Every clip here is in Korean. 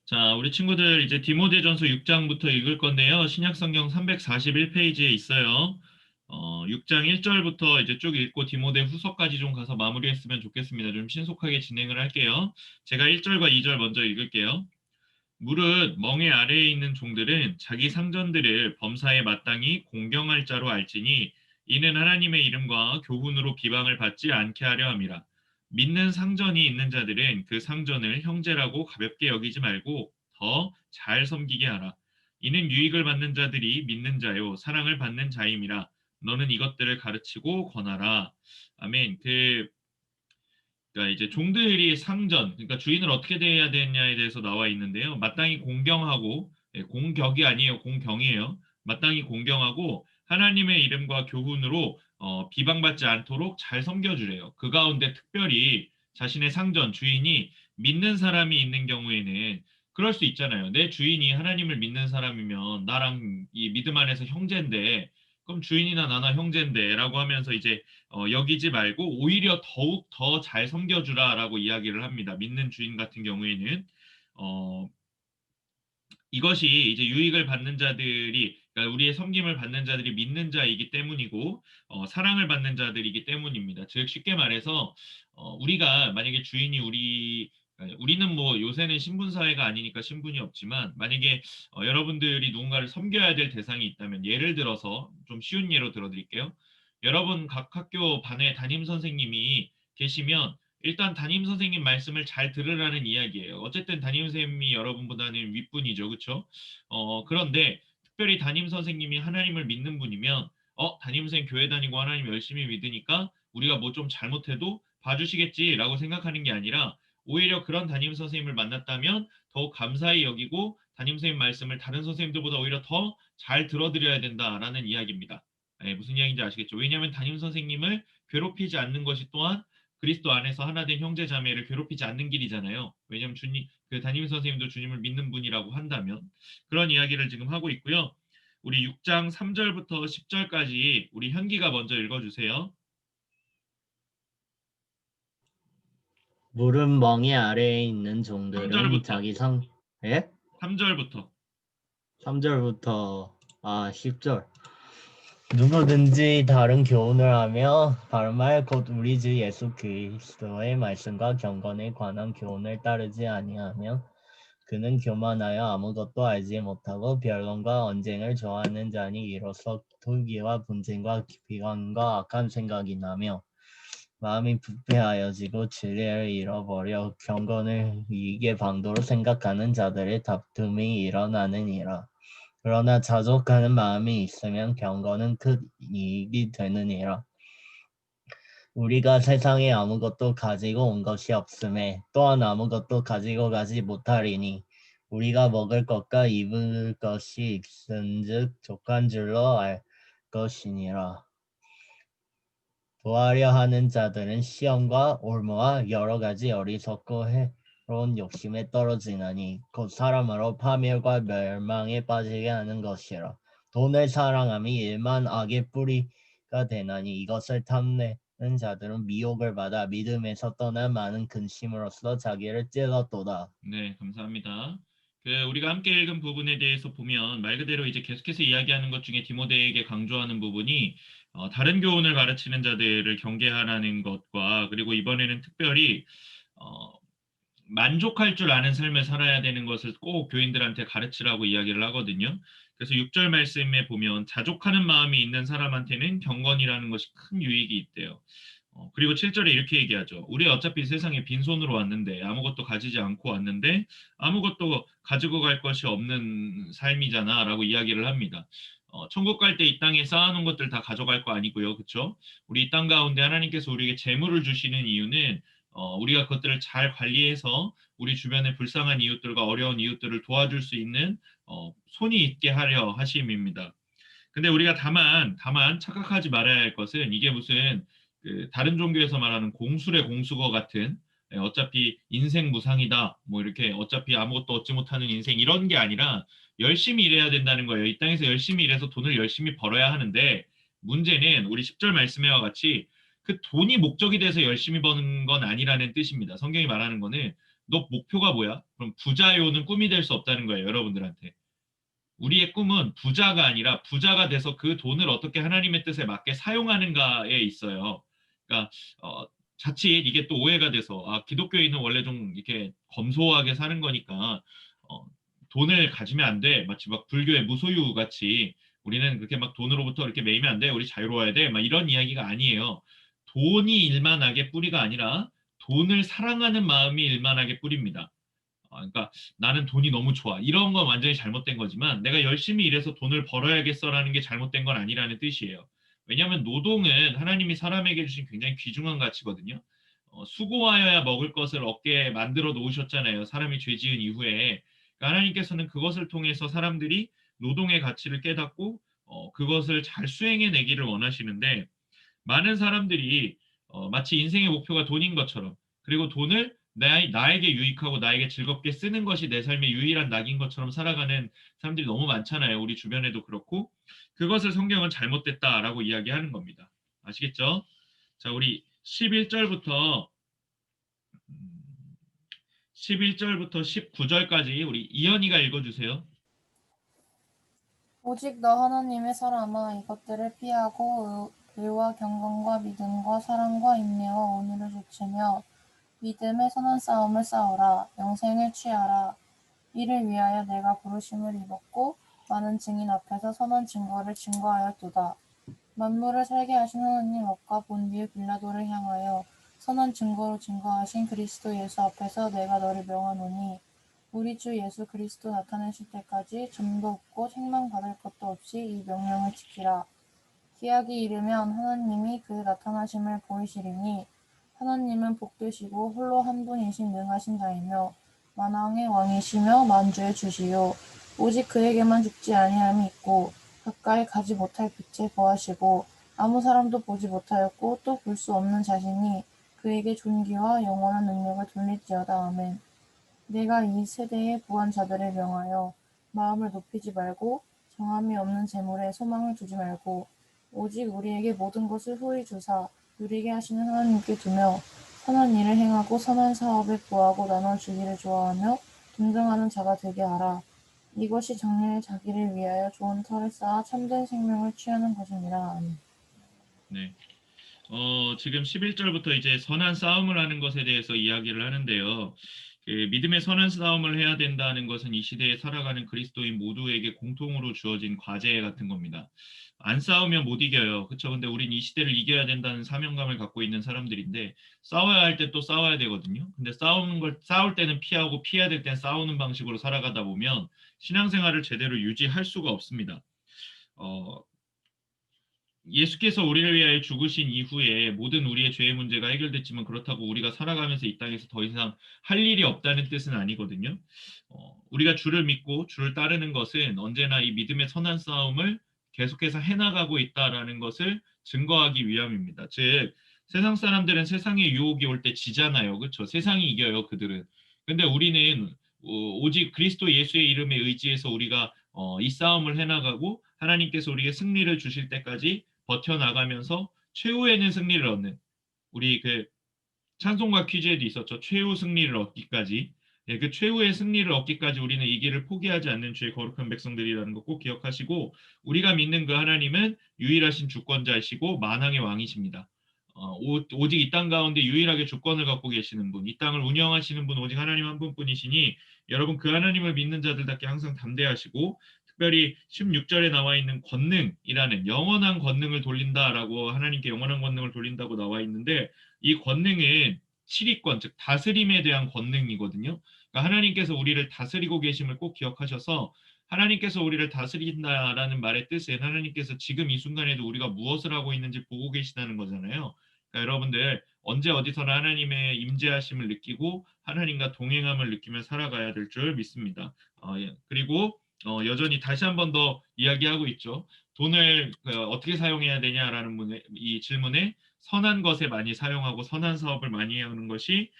자, 우리 친구들 이제 디모데전서 6장부터 읽을 건데요. 신약성경 341페이지에 있어요. 6장 1절부터 이제 쭉 읽고 디모데 후서까지 좀 가서 마무리했으면 좋겠습니다. 좀 신속하게 진행을 할게요. 제가 1절과 2절 먼저 읽을게요. 무릇 멍에 아래에 있는 종들은 자기 상전들을 범사에 마땅히 공경할 자로 알지니 이는 하나님의 이름과 교훈으로 비방을 받지 않게 하려 함이라. 믿는 상전이 있는 자들은 그 상전을 형제라고 가볍게 여기지 말고 더 잘 섬기게 하라. 이는 유익을 받는 자들이 믿는 자요 사랑을 받는 자임이라. 너는 이것들을 가르치고 권하라. 아멘. 그러니까 이제 종들이 상전, 그러니까 주인을 어떻게 대해야 되느냐에 대해서 나와 있는데요. 마땅히 공경하고, 공격이 아니에요. 공경이에요. 마땅히 공경하고 하나님의 이름과 교훈으로 비방받지 않도록 잘 섬겨주래요. 그 가운데 특별히 자신의 상전, 주인이 믿는 사람이 있는 경우에는 그럴 수 있잖아요. 내 주인이 하나님을 믿는 사람이면 나랑 이 믿음 안에서 형제인데, 그럼 주인이나 나나 형제인데라고 하면서 이제 여기지 말고 오히려 더욱 더 잘 섬겨주라라고 이야기를 합니다. 믿는 주인 같은 경우에는 어, 이것이 이제 유익을 받는 자들이 그러니까 우리의 섬김을 받는 자들이 믿는 자이기 때문이고 사랑을 받는 자들이기 때문입니다. 즉 쉽게 말해서 우리가 만약에 주인이 우리는 뭐 요새는 신분 사회가 아니니까 신분이 없지만 만약에 여러분들이 누군가를 섬겨야 될 대상이 있다면 예를 들어서 좀 쉬운 예로 들어드릴게요. 여러분 각 학교 반에 담임 선생님이 계시면 일단 담임 선생님 말씀을 잘 들으라는 이야기예요. 어쨌든 담임 선생님이 여러분보다는 윗분이죠, 그렇죠? 그런데 특별히 담임 선생님이 하나님을 믿는 분이면 담임 선생님 교회 다니고 하나님 열심히 믿으니까 우리가 뭐 좀 잘못해도 봐주시겠지라고 생각하는 게 아니라 오히려 그런 담임 선생님을 만났다면 더욱 감사히 여기고 담임 선생님 말씀을 다른 선생님들보다 오히려 더 잘 들어드려야 된다라는 이야기입니다. 무슨 이야기인지 아시겠죠? 왜냐하면 담임 선생님을 괴롭히지 않는 것이 또한 그리스도 안에서 하나 된 형제 자매를 괴롭히지 않는 길이잖아요. 왜냐하면 주님, 그 담임 선생님도 주님을 믿는 분이라고 한다면 그런 이야기를 지금 하고 있고요. 우리 6장 3절부터 10절까지 우리 현기가 먼저 읽어주세요. 물은 멍에 아래에 있는 종들은 3절부터, 자기 상, 예? 3절부터. 3절부터 10절. 누구든지 다른 교훈을 하며 바른말 곧 우리 주 예수 그리스도의 말씀과 경건에 관한 교훈을 따르지 아니하며 그는 교만하여 아무것도 알지 못하고 변론과 언쟁을 좋아하는 자니 이로써 돌기와 분쟁과 비관과 악한 생각이 나며 마음이 부패하여지고 진리를 잃어버려 경건을 이익의 방도로 생각하는 자들의 다툼이 일어나느니라. 그러나 자족하는 마음이 있으면 경건은 큰 이익이 되느니라. 우리가 세상에 아무것도 가지고 온 것이 없음에 또한 아무것도 가지고 가지 못하리니 우리가 먹을 것과 입을 것이 있은즉 족한 줄로 알 것이니라. 도하려 하는 자들은 시험과 올무와 여러 가지 어리석고 해로운 욕심에 떨어지나니 곧 사람으로 파멸과 멸망에 빠지게 하는 것이라. 돈을 사랑함이 일만 악의 뿌리가 되나니 이것을 탐내는 자들은 미혹을 받아 믿음에서 떠나 많은 근심으로써 자기를 찔렀도다. 네, 감사합니다. 우리가 함께 읽은 부분에 대해서 보면 말 그대로 이제 계속해서 이야기하는 것 중에 디모데에게 강조하는 부분이 다른 교훈을 가르치는 자들을 경계하라는 것과 그리고 이번에는 특별히 어, 만족할 줄 아는 삶을 살아야 되는 것을 꼭 교인들한테 가르치라고 이야기를 하거든요. 그래서 6절 말씀에 보면 자족하는 마음이 있는 사람한테는 경건이라는 것이 큰 유익이 있대요. 그리고 7절에 이렇게 얘기하죠. 우리 어차피 세상에 빈손으로 왔는데 아무것도 가지지 않고 왔는데 아무것도 가지고 갈 것이 없는 삶이잖아 라고 이야기를 합니다. 천국 갈 때 이 땅에 쌓아놓은 것들 다 가져갈 거 아니고요. 그렇죠? 우리 이 땅 가운데 하나님께서 우리에게 재물을 주시는 이유는 우리가 그것들을 잘 관리해서 우리 주변의 불쌍한 이웃들과 어려운 이웃들을 도와줄 수 있는 손이 있게 하려 하심입니다. 근데 우리가 다만 착각하지 말아야 할 것은 이게 무슨 그 다른 종교에서 말하는 공술의 공수거 같은 어차피 인생 무상이다. 뭐 이렇게 어차피 아무것도 얻지 못하는 인생 이런 게 아니라 열심히 일해야 된다는 거예요. 이 땅에서 열심히 일해서 돈을 열심히 벌어야 하는데 문제는 우리 10절 말씀에와 같이 그 돈이 목적이 돼서 열심히 버는 건 아니라는 뜻입니다. 성경이 말하는 거는 너 목표가 뭐야? 그럼 부자요는 꿈이 될 수 없다는 거예요, 여러분들한테. 우리의 꿈은 부자가 아니라 부자가 돼서 그 돈을 어떻게 하나님의 뜻에 맞게 사용하는가에 있어요. 그러니까 자칫 이게 또 오해가 돼서 기독교인은 원래 좀 이렇게 검소하게 사는 거니까 어, 돈을 가지면 안 돼. 마치 막 불교의 무소유 같이 우리는 그렇게 막 돈으로부터 이렇게 매이면 안 돼. 우리 자유로워야 돼. 막 이런 이야기가 아니에요. 돈이 일만하게 뿌리가 아니라 돈을 사랑하는 마음이 일만하게 뿌립니다. 그러니까 나는 돈이 너무 좋아. 이런 건 완전히 잘못된 거지만 내가 열심히 일해서 돈을 벌어야겠어라는 게 잘못된 건 아니라는 뜻이에요. 왜냐하면 노동은 하나님이 사람에게 주신 굉장히 귀중한 가치거든요. 수고하여야 먹을 것을 얻게 만들어 놓으셨잖아요. 사람이 죄 지은 이후에. 그러니까 하나님께서는 그것을 통해서 사람들이 노동의 가치를 깨닫고 그것을 잘 수행해내기를 원하시는데 많은 사람들이 마치 인생의 목표가 돈인 것처럼 그리고 돈을 나에게 유익하고 나에게 즐겁게 쓰는 것이 내 삶의 유일한 낙인 것처럼 살아가는 사람들이 너무 많잖아요. 우리 주변에도 그렇고 그것을 성경은 잘못됐다라고 이야기하는 겁니다. 아시겠죠? 자, 우리 11절부터 11절부터 19절까지 우리 이현이가 읽어주세요. 오직 너 하나님의 사람아 이것들을 피하고 의와 경건과 믿음과 사랑과 인내와 온유를 주체며 믿음의 선한 싸움을 싸우라. 영생을 취하라. 이를 위하여 내가 부르심을 입었고 많은 증인 앞에서 선한 증거를 증거하였도다. 만물을 살게 하신 하나님 앞과 본디의 빌라도를 향하여 선한 증거로 증거하신 그리스도 예수 앞에서 내가 너를 명하노니 우리 주 예수 그리스도 나타내실 때까지 점도 없고 책망받을 것도 없이 이 명령을 지키라. 기약이 이르면 하나님이 그 나타나심을 보이시리니 하나님은 복되시고 홀로 한 분이신 능하신 자이며 만왕의 왕이시며 만주의 주시요 오직 그에게만 죽지 아니함이 있고 가까이 가지 못할 빛에 거하시고 아무 사람도 보지 못하였고 또 볼 수 없는 자신이 그에게 존귀와 영원한 능력을 돌릴지어다. 아멘. 내가 이 세대의 부한자들을 명하여 마음을 높이지 말고 정함이 없는 재물에 소망을 두지 말고 오직 우리에게 모든 것을 후히 주사 누리게 하시는 하나님께 두며 선한 일을 행하고 선한 사업에 부하고 나눠주기를 좋아하며 동정하는 자가 되게 하라. 이것이 정례의 자기를 위하여 좋은 터를 쌓아 참된 생명을 취하는 것이니라. 아멘. 네. 지금 11절부터 이제 선한 싸움을 하는 것에 대해서 이야기를 하는데요. 그 믿음의 선한 싸움을 해야 된다는 것은 이 시대에 살아가는 그리스도인 모두에게 공통으로 주어진 과제 같은 겁니다. 안 싸우면 못 이겨요. 그렇죠? 근데 우린 이 시대를 이겨야 된다는 사명감을 갖고 있는 사람들인데 싸워야 할 때 또 싸워야 되거든요. 근데 싸울 때는 피하고 피해야 될 땐 싸우는 방식으로 살아가다 보면 신앙생활을 제대로 유지할 수가 없습니다. 어, 예수께서 우리를 위하여 죽으신 이후에 모든 우리의 죄의 문제가 해결됐지만 그렇다고 우리가 살아가면서 이 땅에서 더 이상 할 일이 없다는 뜻은 아니거든요. 우리가 주를 믿고 주를 따르는 것은 언제나 이 믿음의 선한 싸움을 계속해서 해나가고 있다라는 것을 증거하기 위함입니다. 즉 세상 사람들은 세상의 유혹이 올 때 지잖아요. 그렇죠? 세상이 이겨요, 그들은. 근데 우리는 오직 그리스도 예수의 이름에 의지해서 우리가 이 싸움을 해나가고 하나님께서 우리에게 승리를 주실 때까지 버텨나가면서 최후에는 승리를 얻는 우리 그 찬송가 퀴즈에도 있었죠. 최후 승리를 얻기까지. 예, 그 최후의 승리를 얻기까지 우리는 이 길을 포기하지 않는 주의 거룩한 백성들이라는 거 꼭 기억하시고 우리가 믿는 그 하나님은 유일하신 주권자이시고 만왕의 왕이십니다. 오직 이 땅 가운데 유일하게 주권을 갖고 계시는 분, 이 땅을 운영하시는 분 오직 하나님 한 분뿐이시니 여러분 그 하나님을 믿는 자들답게 항상 담대하시고 특별히 16절에 나와 있는 권능이라는 영원한 권능을 돌린다라고 하나님께 영원한 권능을 돌린다고 나와 있는데 이 권능은 치리권, 즉 다스림에 대한 권능이거든요. 그러니까 하나님께서 우리를 다스리고 계심을 꼭 기억하셔서 하나님께서 우리를 다스린다라는 말의 뜻은 하나님께서 지금 이 순간에도 우리가 무엇을 하고 있는지 보고 계시다는 거잖아요. 그러니까 여러분들 언제 어디서나 하나님의 임재하심을 느끼고 하나님과 동행함을 느끼며 살아가야 될 줄 믿습니다. 예. 그리고 여전히 다시 한 번 더 이야기하고 있죠. 돈을 어떻게 사용해야 되냐라는 이 질문에 선한 것에 많이 사용하고 선한 사업을 많이 하는 것이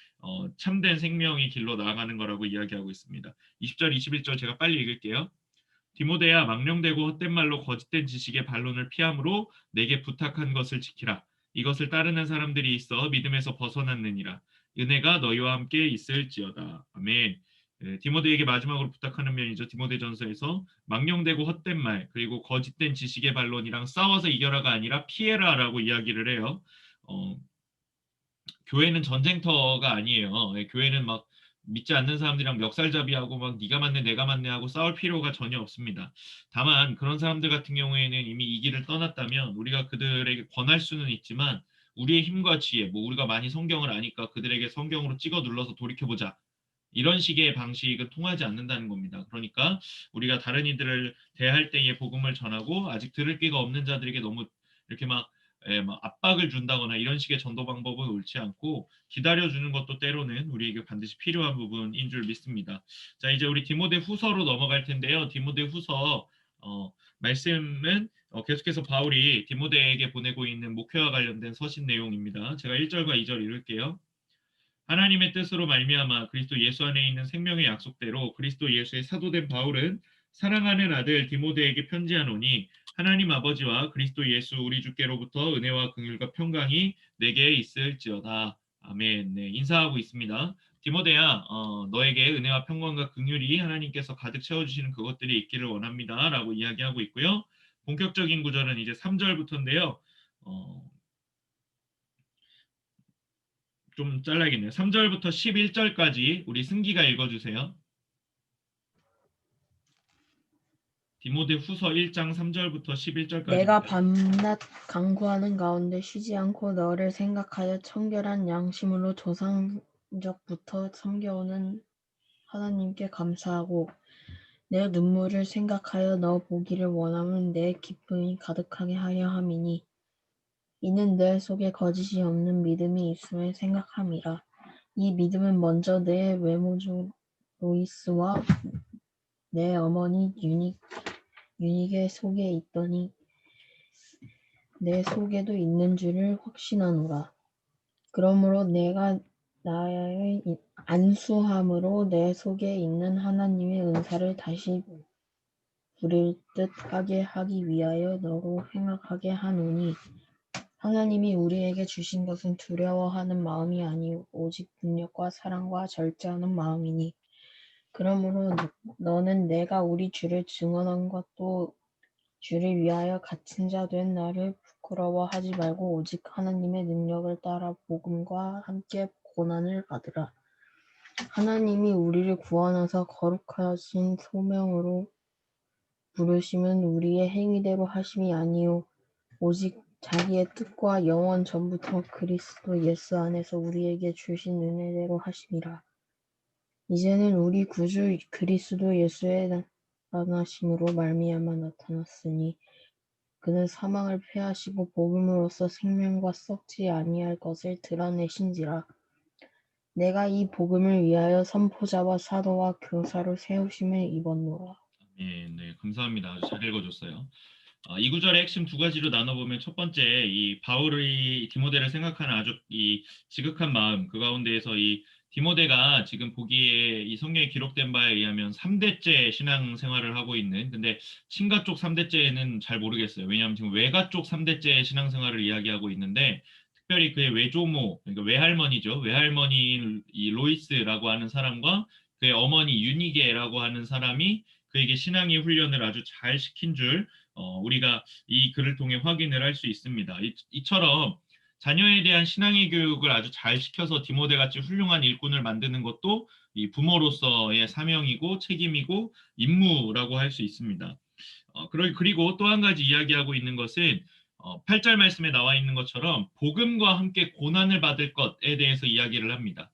참된 생명의 길로 나아가는 거라고 이야기하고 있습니다. 20절, 21절 제가 빨리 읽을게요. 디모데야 망령되고 헛된 말로 거짓된 지식의 반론을 피함으로 내게 부탁한 것을 지키라. 이것을 따르는 사람들이 있어 믿음에서 벗어났느니라. 은혜가 너희와 함께 있을지어다. 아멘. 디모데에게 마지막으로 부탁하는 면이죠. 디모데전서에서 망령되고 헛된 말 그리고 거짓된 지식의 반론이랑 싸워서 이겨라가 아니라 피해라라고 이야기를 해요. 어, 교회는 전쟁터가 아니에요. 교회는 막 믿지 않는 사람들이랑 멱살잡이하고 막 네가 맞네 내가 맞네 하고 싸울 필요가 전혀 없습니다. 다만 그런 사람들 같은 경우에는 이미 이 길을 떠났다면 우리가 그들에게 권할 수는 있지만 우리의 힘과 지혜, 뭐 우리가 많이 성경을 아니까 그들에게 성경으로 찍어 눌러서 돌이켜보자. 이런 식의 방식은 통하지 않는다는 겁니다. 그러니까 우리가 다른 이들을 대할 때에 복음을 전하고 아직 들을 귀가 없는 자들에게 너무 이렇게 막 압박을 준다거나 이런 식의 전도 방법은 옳지 않고 기다려주는 것도 때로는 우리에게 반드시 필요한 부분인 줄 믿습니다. 자, 이제 우리 디모데 후서로 넘어갈 텐데요. 디모데 후서 말씀은 계속해서 바울이 디모데에게 보내고 있는 목회와 관련된 서신 내용입니다. 제가 1절과 2절 읽을게요. 하나님의 뜻으로 말미암아 그리스도 예수 안에 있는 생명의 약속대로 그리스도 예수의 사도된 바울은 사랑하는 아들 디모데에게 편지하노니 하나님 아버지와 그리스도 예수 우리 주께로부터 은혜와 긍휼과 평강이 내게 있을지어다. 아멘. 네, 인사하고 있습니다. 디모데야, 너에게 은혜와 평강과 긍휼이 하나님께서 가득 채워주시는 그것들이 있기를 원합니다. 라고 이야기하고 있고요. 본격적인 구절은 이제 3절부터인데요. 좀 잘라야겠네요. 3절부터 11절까지 우리 승기가 읽어주세요. 디모데 후서 1장 3절부터 11절까지. 내가 밤낮 간구하는 가운데 쉬지 않고 너를 생각하여 청결한 양심으로 조상적부터 섬겨오는 하나님께 감사하고 내 눈물을 생각하여 너 보기를 원하면 내 기쁨이 가득하게 하려 함이니 이는 내 속에 거짓이 없는 믿음이 있음을 생각함이라. 이 믿음은 먼저 내 외모주 로이스와 내 어머니 유닉의 속에 있더니 내 속에도 있는 줄을 확신하노라. 그러므로 내가 나의 안수함으로 내 속에 있는 하나님의 은사를 다시 부릴 듯 하게 하기 위하여 너로 행하게 하노니 하나님이 우리에게 주신 것은 두려워하는 마음이 아니오 오직 능력과 사랑과 절제하는 마음이니 그러므로 너는 내가 우리 주를 증언한 것도 주를 위하여 갇힌 자 된 나를 부끄러워하지 말고 오직 하나님의 능력을 따라 복음과 함께 고난을 받으라. 하나님이 우리를 구원하사 거룩하신 소명으로 부르심은 우리의 행위대로 하심이 아니요 오직 자기의 뜻과 영원 전부터 그리스도 예수 안에서 우리에게 주신 은혜대로 하심이라. 이제는 우리 구주 그리스도 예수의 나타나심으로 말미암아 나타났으니 그는 사망을 패하시고 복음으로써 생명과 썩지 아니할 것을 드러내신지라. 내가 이 복음을 위하여 선포자와 사도와 교사로 세우심을 입었노라. 네, 감사합니다. 아주 잘 읽어줬어요. 이 구절의 핵심 두 가지로 나눠보면 첫 번째, 이 바울의 디모데를 생각하는 아주 이 지극한 마음, 그 가운데에서 이 디모데가 지금 보기에 이 성경에 기록된 바에 의하면 3대째 신앙 생활을 하고 있는, 근데 친가 쪽 3대째는 잘 모르겠어요. 왜냐하면 지금 외가 쪽 3대째 신앙 생활을 이야기하고 있는데, 특별히 그의 외조모, 그러니까 외할머니죠. 외할머니인 이 로이스라고 하는 사람과 그의 어머니 유니게라고 하는 사람이 그에게 신앙의 훈련을 아주 잘 시킨 줄 우리가 이 글을 통해 확인을 할 수 있습니다. 이처럼 자녀에 대한 신앙의 교육을 아주 잘 시켜서 디모데 같이 훌륭한 일꾼을 만드는 것도 이 부모로서의 사명이고 책임이고 임무라고 할 수 있습니다. 그리고 또 한 가지 이야기하고 있는 것은 8절 말씀에 나와 있는 것처럼 복음과 함께 고난을 받을 것에 대해서 이야기를 합니다.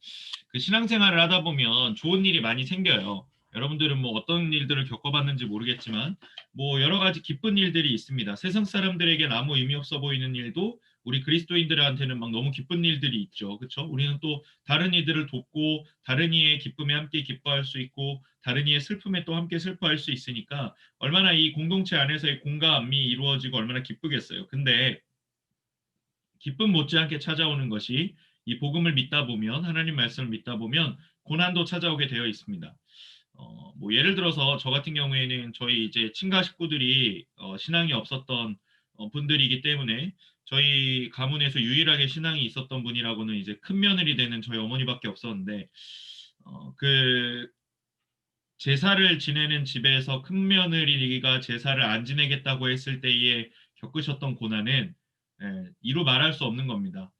그 신앙생활을 하다 보면 좋은 일이 많이 생겨요. 여러분들은 뭐 어떤 일들을 겪어봤는지 모르겠지만 뭐 여러 가지 기쁜 일들이 있습니다. 세상 사람들에겐 아무 의미 없어 보이는 일도 우리 그리스도인들한테는 막 너무 기쁜 일들이 있죠. 그렇죠? 우리는 또 다른 이들을 돕고 다른 이의 기쁨에 함께 기뻐할 수 있고 다른 이의 슬픔에 또 함께 슬퍼할 수 있으니까 얼마나 이 공동체 안에서의 공감이 이루어지고 얼마나 기쁘겠어요. 근데 기쁨 못지않게 찾아오는 것이 이 복음을 믿다 보면 하나님 말씀을 믿다 보면 고난도 찾아오게 되어 있습니다. 뭐 예를 들어서 저 같은 경우에는 저희 이제 친가 식구들이 신앙이 없었던 분들이기 때문에 저희 가문에서 유일하게 신앙이 있었던 분이라고는 이제 큰 며느리 되는 저희 어머니밖에 없었는데 그 제사를 지내는 집에서 큰 며느리가 제사를 안 지내겠다고 했을 때에 겪으셨던 고난은 이루 말할 수 없는 겁니다.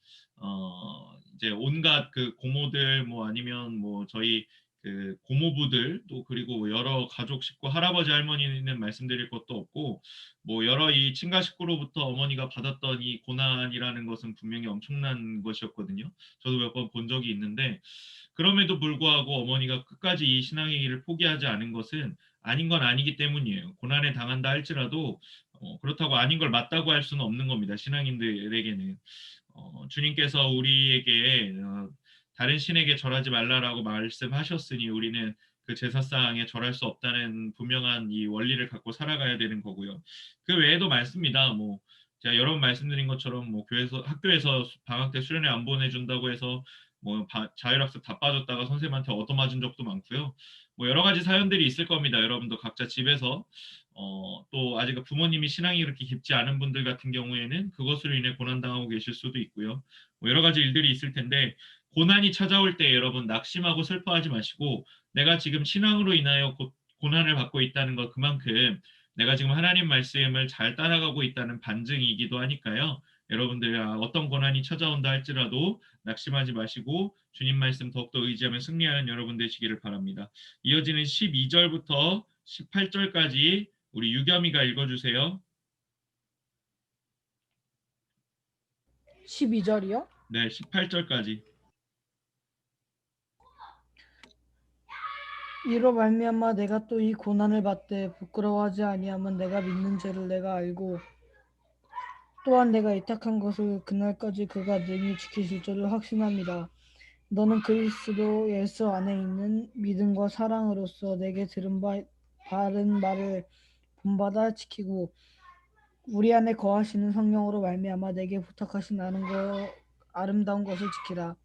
이제 온갖 그 고모들 뭐 아니면 뭐 저희 그 고모부들 또 그리고 뭐 여러 가족 식구 할아버지 할머니는 말씀드릴 것도 없고 뭐 여러 이 친가 식구로부터 어머니가 받았던 이 고난이라는 것은 분명히 엄청난 것이었거든요. 저도 몇 번 본 적이 있는데 그럼에도 불구하고 어머니가 끝까지 이 신앙의 길을 포기하지 않은 것은 아닌 건 아니기 때문이에요. 고난에 당한다 할지라도 그렇다고 아닌 걸 맞다고 할 수는 없는 겁니다. 신앙인들에게는 주님께서 우리에게 다른 신에게 절하지 말라라고 말씀하셨으니 우리는 그 제사상에 절할 수 없다는 분명한 이 원리를 갖고 살아가야 되는 거고요. 그 외에도 많습니다. 뭐 제가 여러 번 말씀드린 것처럼 뭐 교회에서 학교에서 방학 때 수련회 안 보내준다고 해서 뭐 자율학습 다 빠졌다가 선생님한테 얻어맞은 적도 많고요. 뭐 여러 가지 사연들이 있을 겁니다. 여러분도 각자 집에서 또 아직 부모님이 신앙이 그렇게 깊지 않은 분들 같은 경우에는 그것으로 인해 고난당하고 계실 수도 있고요. 뭐 여러 가지 일들이 있을 텐데 고난이 찾아올 때 여러분 낙심하고 슬퍼하지 마시고 내가 지금 신앙으로 인하여 고난을 받고 있다는 것 그만큼 내가 지금 하나님 말씀을 잘 따라가고 있다는 반증이기도 하니까요. 여러분들 어떤 고난이 찾아온다 할지라도 낙심하지 마시고 주님 말씀 더욱더 의지하며 승리하는 여러분 되시기를 바랍니다. 이어지는 12절부터 18절까지 우리 유겸이가 읽어주세요. 12절이요? 네, 18절까지. 이로 말미암아 내가 또 이 고난을 받되 부끄러워하지 아니하면 내가 믿는 죄를 내가 알고 또한 내가 의탁한 것을 그날까지 그가 능히 지키실 줄을 확신합니다. 너는 그리스도 예수 안에 있는 믿음과 사랑으로서 내게 들은 바른 말을 본받아 지키고 우리 안에 거하시는 성령으로 말미암아 내게 부탁하신 아름다운 것을 지키라.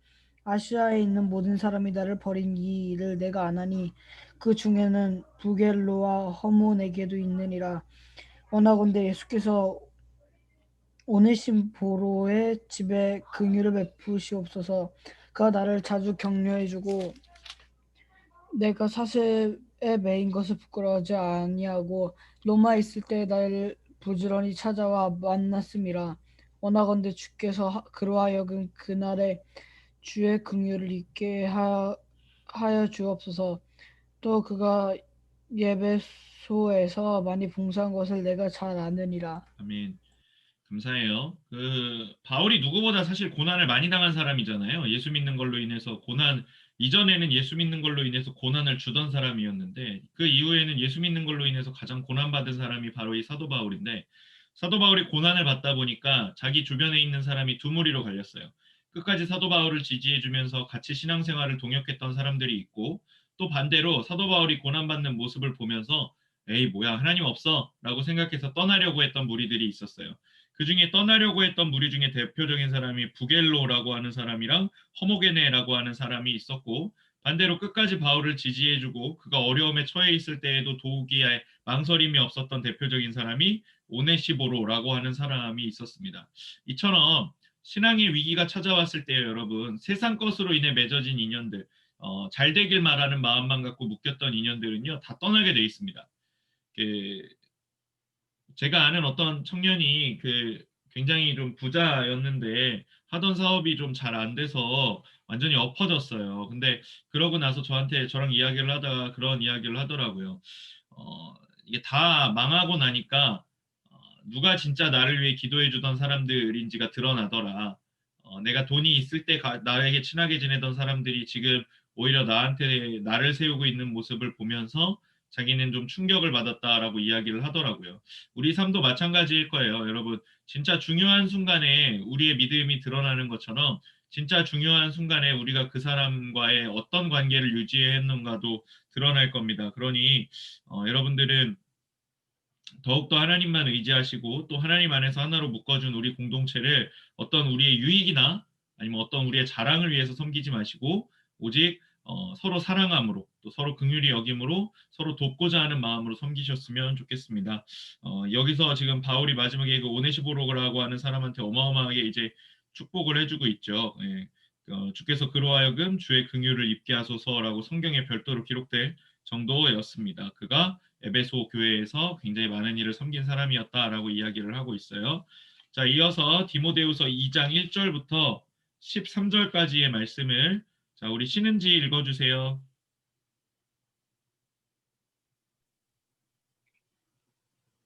아시아에 있는 모든 사람이 나를 버린 이 일을 내가 아나니 그 중에는 부겔로와 허몬에게도 있느니라. 원하건대 예수께서 오네시포로의 집에 긍휼을 베푸시옵소서. 그가 나를 자주 격려해주고 내가 사세에 매인 것을 부끄러워하지 아니하고 로마에 있을 때 나를 부지런히 찾아와 만났음이라. 원하건대 주께서 그로 하여금 그날에 주의 긍휼을 잊게 하여 주옵소서. 또 그가 예배소에서 많이 봉사한 것을 내가 잘 아느니라. 아멘. 감사해요. 바울이 누구보다 사실 고난을 많이 당한 사람이잖아요. 예수 믿는 걸로 인해서 이전에는 예수 믿는 걸로 인해서 고난을 주던 사람이었는데 그 이후에는 예수 믿는 걸로 인해서 가장 고난받은 사람이 바로 이 사도 바울인데 사도 바울이 고난을 받다 보니까 자기 주변에 있는 사람이 두 무리로 갈렸어요. 끝까지 사도 바울을 지지해주면서 같이 신앙생활을 동역했던 사람들이 있고 또 반대로 사도 바울이 고난받는 모습을 보면서 에이 뭐야 하나님 없어 라고 생각해서 떠나려고 했던 무리들이 있었어요. 그 중에 떠나려고 했던 무리 중에 대표적인 사람이 부겔로라고 하는 사람이랑 허모게네라고 하는 사람이 있었고 반대로 끝까지 바울을 지지해주고 그가 어려움에 처해 있을 때에도 도우기에 망설임이 없었던 대표적인 사람이 오네시보로라고 하는 사람이 있었습니다. 이처럼 신앙의 위기가 찾아왔을 때에 여러분 세상 것으로 인해 맺어진 인연들 잘 되길 바라는 마음만 갖고 묶였던 인연들은요 다 떠나게 돼 있습니다. 제가 아는 어떤 청년이 굉장히 좀 부자였는데 하던 사업이 좀 잘 안 돼서 완전히 엎어졌어요. 근데 그러고 나서 저랑 이야기를 하다가 그런 이야기를 하더라고요. 이게 다 망하고 나니까 누가 진짜 나를 위해 기도해 주던 사람들인지가 드러나더라. 내가 돈이 있을 때 나에게 친하게 지내던 사람들이 지금 오히려 나를 세우고 있는 모습을 보면서 자기는 좀 충격을 받았다라고 이야기를 하더라고요. 우리 삶도 마찬가지일 거예요. 여러분, 진짜 중요한 순간에 우리의 믿음이 드러나는 것처럼 진짜 중요한 순간에 우리가 그 사람과의 어떤 관계를 유지했는가도 드러날 겁니다. 그러니 여러분들은 더욱더 하나님만 의지하시고 또 하나님 안에서 하나로 묶어준 우리 공동체를 어떤 우리의 유익이나 아니면 어떤 우리의 자랑을 위해서 섬기지 마시고 오직 서로 사랑함으로 또 서로 긍휼히 여김으로 서로 돕고자 하는 마음으로 섬기셨으면 좋겠습니다. 여기서 지금 바울이 마지막에 그 오네시보로라고 하는 사람한테 어마어마하게 이제 축복을 해주고 있죠. 예. 주께서 그로 하여금 주의 긍휼을 입게 하소서라고 성경에 별도로 기록될 정도였습니다. 그가 에베소 교회에서 굉장히 많은 일을 섬긴 사람이었다라고 이야기를 하고 있어요. 자, 이어서 디모데후서 2장 1절부터 13절까지의 말씀을 자, 우리 신은지 읽어주세요.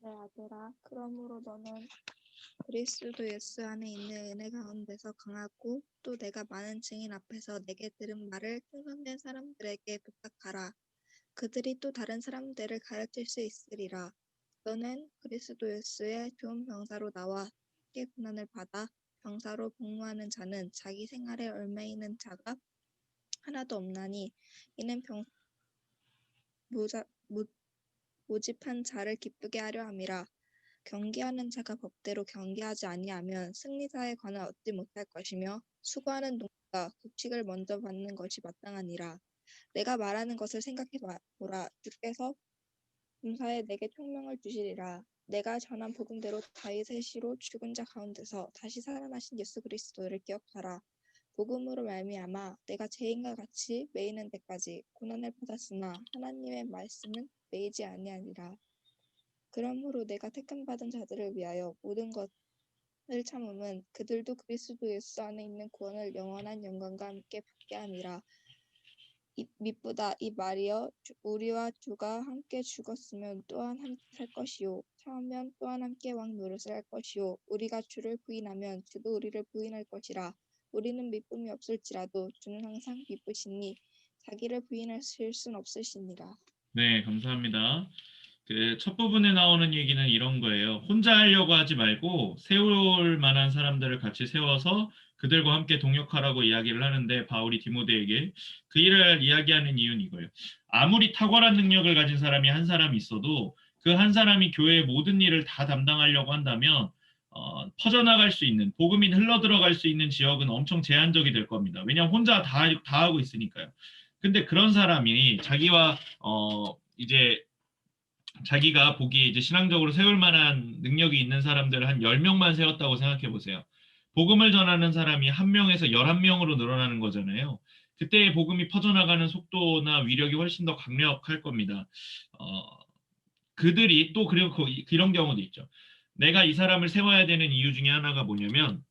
내 아들아, 그러므로 너는 그리스도 예수 안에 있는 은혜 가운데서 강하고 또 내가 많은 증인 앞에서 내게 들은 말을 충성된 사람들에게 부탁하라. 그들이 또 다른 사람들을 가르칠 수 있으리라. 너는 그리스도 예수의 좋은 병사로 나와 함께 고난을 받아 병사로 복무하는 자는 자기 생활에 얽매이는 자가 하나도 없나니 이는 모집한 자를 기쁘게 하려 함이라. 경계하는 자가 법대로 경계하지 아니하면 승리자의 관을 얻지 못할 것이며 수고하는 농부가 곡식을 먼저 받는 것이 마땅하니라. 내가 말하는 것을 생각해 보라. 주께서 군사에 내게 총명을 주시리라. 내가 전한 복음대로 다윗의 씨로 죽은 자 가운데서 다시 살아나신 예수 그리스도를 기억하라. 복음으로 말미암아 내가 죄인과 같이 매이는 데까지 고난을 받았으나 하나님의 말씀은 매이지 아니하니라. 그러므로 내가 택함받은 자들을 위하여 모든 것을 참음은 그들도 그리스도 예수 안에 있는 구원을 영원한 영광과 함께 받게 함이라. 미쁘다 이 말이여 우리와 주가 함께 죽었으면 또한 함께 살 것이요 참으면 또한 함께 왕 노릇을 할 것이요 우리가 주를 부인하면 주도 우리를 부인할 것이라. 우리는 미쁨이 없을지라도 주는 항상 미쁘시니 자기를 부인하실 순 없으시니라. 네, 감사합니다. 그 첫 부분에 나오는 얘기는 이런 거예요. 혼자 하려고 하지 말고 세울 만한 사람들을 같이 세워서 그들과 함께 동역하라고 이야기를 하는데 바울이 디모데에게 그 일을 이야기하는 이유는 이거예요. 아무리 탁월한 능력을 가진 사람이 한 사람 있어도 그 한 사람이 교회의 모든 일을 다 담당하려고 한다면 퍼져나갈 수 있는 복음이 흘러들어갈 수 있는 지역은 엄청 제한적이 될 겁니다. 왜냐하면 혼자 다 하고 있으니까요. 근데 그런 사람이 자기와 이제 자기가 보기에 이제 신앙적으로 세울 만한 능력이 있는 사람들을 한 10명만 세웠다고 생각해 보세요. 복음을 전하는 사람이 1명에서 11명으로 늘어나는 거잖아요. 그때 복음이 퍼져나가는 속도나 위력이 훨씬 더 강력할 겁니다. 어, 그들이 또 그리고 이런 경우도 있죠. 내가 이 사람을 세워야 되는 이유 중에 하나가 뭐냐면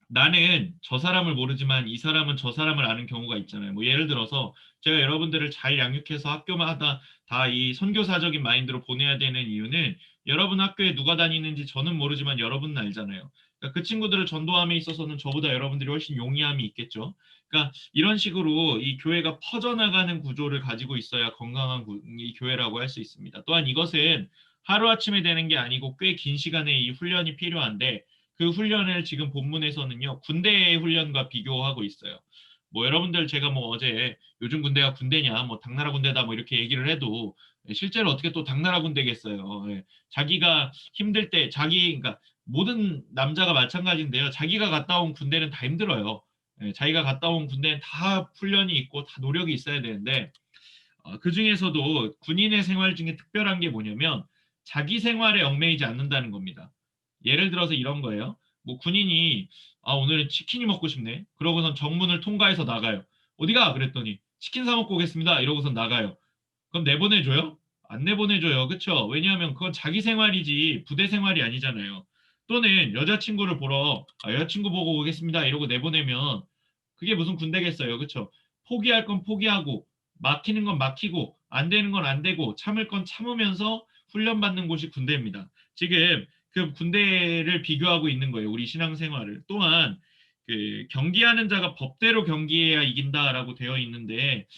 나는 저 사람을 모르지만 이 사람은 저 사람을 아는 경우가 있잖아요. 뭐 예를 들어서 제가 여러분들을 잘 양육해서 학교마다 다 이 선교사적인 마인드로 보내야 되는 이유는 여러분 학교에 누가 다니는지 저는 모르지만 여러분은 알잖아요. 그러니까 그 친구들을 전도함에 있어서는 저보다 여러분들이 훨씬 용이함이 있겠죠. 그러니까 이런 식으로 이 교회가 퍼져나가는 구조를 가지고 있어야 건강한 이 교회라고 할 수 있습니다. 또한 이것은 하루아침에 되는 게 아니고 꽤 긴 시간의 이 훈련이 필요한데 그 훈련을 지금 본문에서는요, 군대의 훈련과 비교하고 있어요. 뭐 여러분들 제가 뭐 어제 요즘 군대가 군대냐, 뭐 당나라 군대다 뭐 이렇게 얘기를 해도 실제로 어떻게 또 당나라 군대겠어요. 예. 자기가 힘들 때 그러니까 모든 남자가 마찬가지인데요. 자기가 갔다 온 군대는 다 힘들어요. 예, 자기가 갔다 온 군대는 다 훈련이 있고 다 노력이 있어야 되는데 그 중에서도 군인의 생활 중에 특별한 게 뭐냐면 자기 생활에 얽매이지 않는다는 겁니다. 예를 들어서 이런 거예요. 뭐 군인이 오늘은 치킨이 먹고 싶네. 그러고선 정문을 통과해서 나가요. 어디가? 그랬더니 치킨 사 먹고 오겠습니다. 이러고선 나가요. 그럼 내보내줘요? 안 내보내줘요. 그쵸? 왜냐하면 그건 자기 생활이지 부대 생활이 아니잖아요. 또는 여자친구를 보러 여자친구 보고 오겠습니다. 이러고 내보내면 그게 무슨 군대겠어요. 그쵸? 포기할 건 포기하고 막히는 건 막히고 안 되는 건 안 되고 참을 건 참으면서 훈련받는 곳이 군대입니다. 지금 그 군대를 비교하고 있는 거예요. 우리 신앙생활을. 또한 그 경기하는 자가 법대로 경기해야 이긴다라고 되어 있는데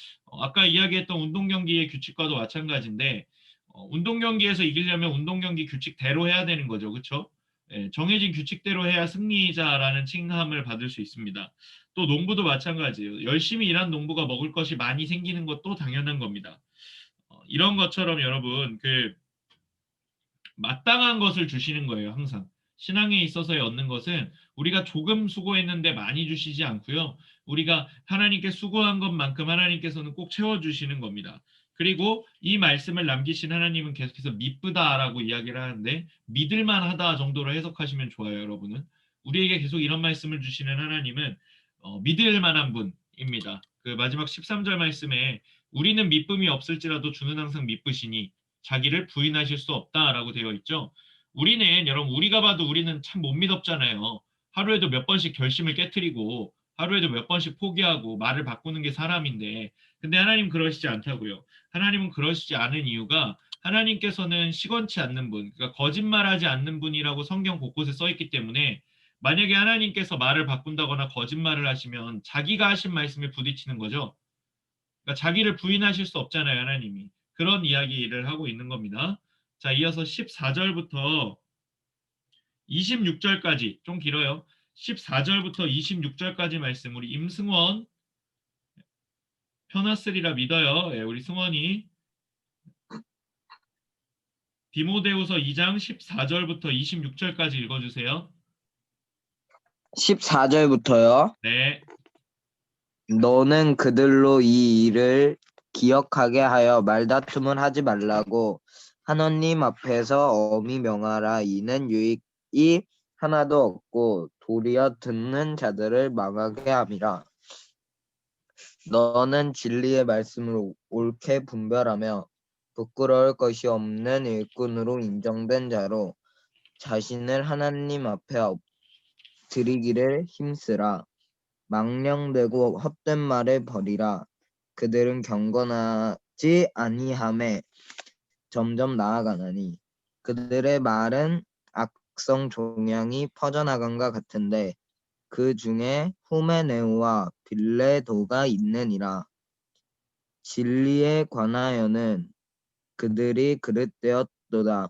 아까 이야기했던 운동 경기의 규칙과도 마찬가지인데 운동 경기에서 이기려면 운동 경기 규칙대로 해야 되는 거죠. 그렇죠? 정해진 규칙대로 해야 승리자라는 칭함을 받을 수 있습니다. 또 농부도 마찬가지예요. 열심히 일한 농부가 먹을 것이 많이 생기는 것도 당연한 겁니다. 이런 것처럼 여러분 그 마땅한 것을 주시는 거예요. 항상 신앙에 있어서의 얻는 것은 우리가 조금 수고했는데 많이 주시지 않고요. 우리가 하나님께 수고한 것만큼 하나님께서는 꼭 채워주시는 겁니다. 그리고 이 말씀을 남기신 하나님은 계속해서 미쁘다라고 이야기를 하는데 믿을만하다 정도로 해석하시면 좋아요, 여러분은. 우리에게 계속 이런 말씀을 주시는 하나님은 믿을 만한 분입니다. 그 마지막 13절 말씀에 우리는 믿음이 없을지라도 주는 항상 믿으시니 자기를 부인하실 수 없다라고 되어 있죠. 우리는 여러분 우리가 봐도 우리는 참 못 믿었잖아요. 하루에도 몇 번씩 결심을 깨트리고 하루에도 몇 번씩 포기하고 말을 바꾸는 게 사람인데 근데 하나님 그러시지 않다고요. 하나님은 그러시지 않은 이유가 하나님께서는 시건치 않는 분, 그러니까 거짓말하지 않는 분이라고 성경 곳곳에 써 있기 때문에 만약에 하나님께서 말을 바꾼다거나 거짓말을 하시면 자기가 하신 말씀에 부딪히는 거죠. 그러니까 자기를 부인하실 수 없잖아요, 하나님이. 그런 이야기를 하고 있는 겁니다. 자, 이어서 14절부터 26절까지 좀 길어요. 14절부터 26절까지 말씀 우리 임승원 펴놨으리라 믿어요. 예, 우리 승원이 디모데후서 2장 14절부터 26절까지 읽어주세요. 14절부터요. 네, 너는 그들로 이 일을 기억하게 하여 말다툼을 하지 말라고 하느님 앞에서 엄히 명하라. 이는 유익이 하나도 없고 도리어 듣는 자들을 망하게 함이라. 너는 진리의 말씀을 옳게 분별하며 부끄러울 것이 없는 일꾼으로 인정된 자로 자신을 하나님 앞에 드리기를 힘쓰라. 망령되고 헛된 말을 버리라. 그들은 경건하지 아니함에 점점 나아가나니 그들의 말은 악성 종양이 퍼져나간과 같은데 그 중에 후메네오와 빌레도가 있느니라. 진리에 관하여는 그들이 그릇되었도다.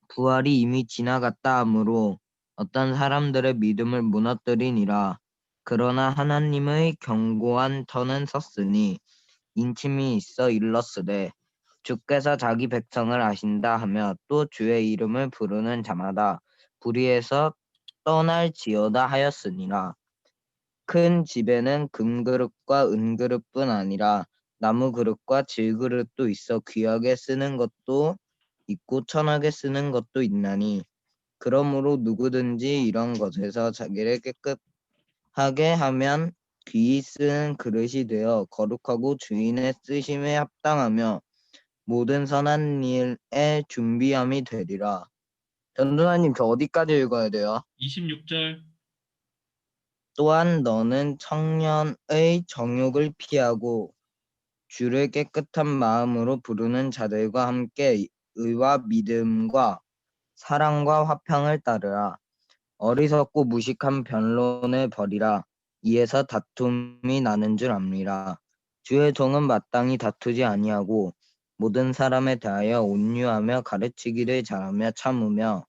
부활이 이미 지나갔다 하므로 어떤 사람들의 믿음을 무너뜨리니라. 그러나 하나님의 견고한 터는 섰으니 인침이 있어 일렀으되 주께서 자기 백성을 아신다 하며 또 주의 이름을 부르는 자마다 불의에서 떠날지어다 하였으니라. 큰 집에는 금그릇과 은그릇뿐 아니라 나무 그릇과 질그릇도 있어 귀하게 쓰는 것도 있고 천하게 쓰는 것도 있나니 그러므로 누구든지 이런 것에서 자기를 깨끗하게 하면 귀히 쓰는 그릇이 되어 거룩하고 주인의 쓰심에 합당하며 모든 선한 일에 준비함이 되리라. 전도사님 저 어디까지 읽어야 돼요? 26절. 또한 너는 청년의 정욕을 피하고 주를 깨끗한 마음으로 부르는 자들과 함께 의와 믿음과 사랑과 화평을 따르라. 어리석고 무식한 변론을 버리라. 이에서 다툼이 나는 줄 압니다. 주의 종은 마땅히 다투지 아니하고 모든 사람에 대하여 온유하며 가르치기를 잘하며 참으며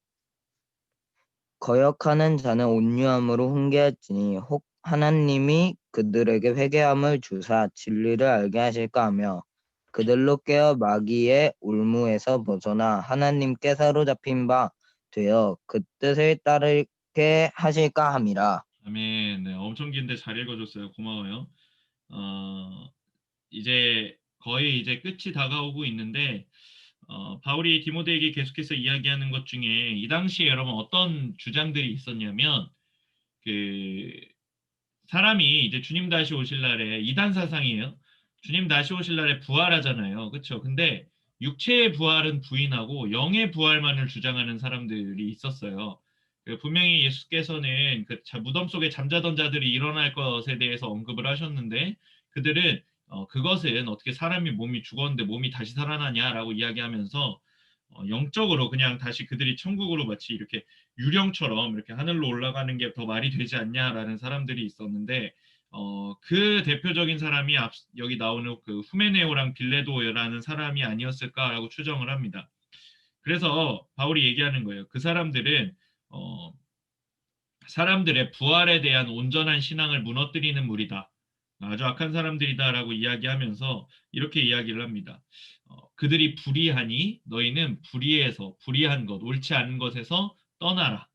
거역하는 자는 온유함으로 훈계할지니 혹 하나님이 그들에게 회개함을 주사 진리를 알게 하실까 하며 그들로 깨어 마귀의 올무에서 벗어나 하나님께 사로잡힌 바 되어 그 뜻을 따르게 하실까 함이라. 아멘. 네, 엄청 긴데 잘 읽어줬어요. 고마워요. 이제 거의 이제 끝이 다가오고 있는데 바울이 디모데에게 계속해서 이야기하는 것 중에 이 당시에 여러분 어떤 주장들이 있었냐면 그 사람이 이제 주님 다시 오실 날에 이단 사상이에요. 주님 다시 오실 날에 부활하잖아요. 그렇죠? 근데 육체의 부활은 부인하고 영의 부활만을 주장하는 사람들이 있었어요. 분명히 예수께서는 무덤 속에 잠자던 자들이 일어날 것에 대해서 언급을 하셨는데 그들은 그것은 어떻게 사람이 몸이 죽었는데 몸이 다시 살아나냐라고 이야기하면서 영적으로 그냥 다시 그들이 천국으로 마치 이렇게 유령처럼 이렇게 하늘로 올라가는 게 더 말이 되지 않냐라는 사람들이 있었는데 그 대표적인 사람이 여기 나오는 그 후메네오랑 빌레도라는 사람이 아니었을까라고 추정을 합니다. 그래서 바울이 얘기하는 거예요. 그 사람들은 사람들의 부활에 대한 온전한 신앙을 무너뜨리는 무리다. 아주 악한 사람들이다라고 이야기하면서 이렇게 이야기를 합니다. 그들이 불의하니 너희는 불의한 것, 옳지 않은 것에서 떠나라.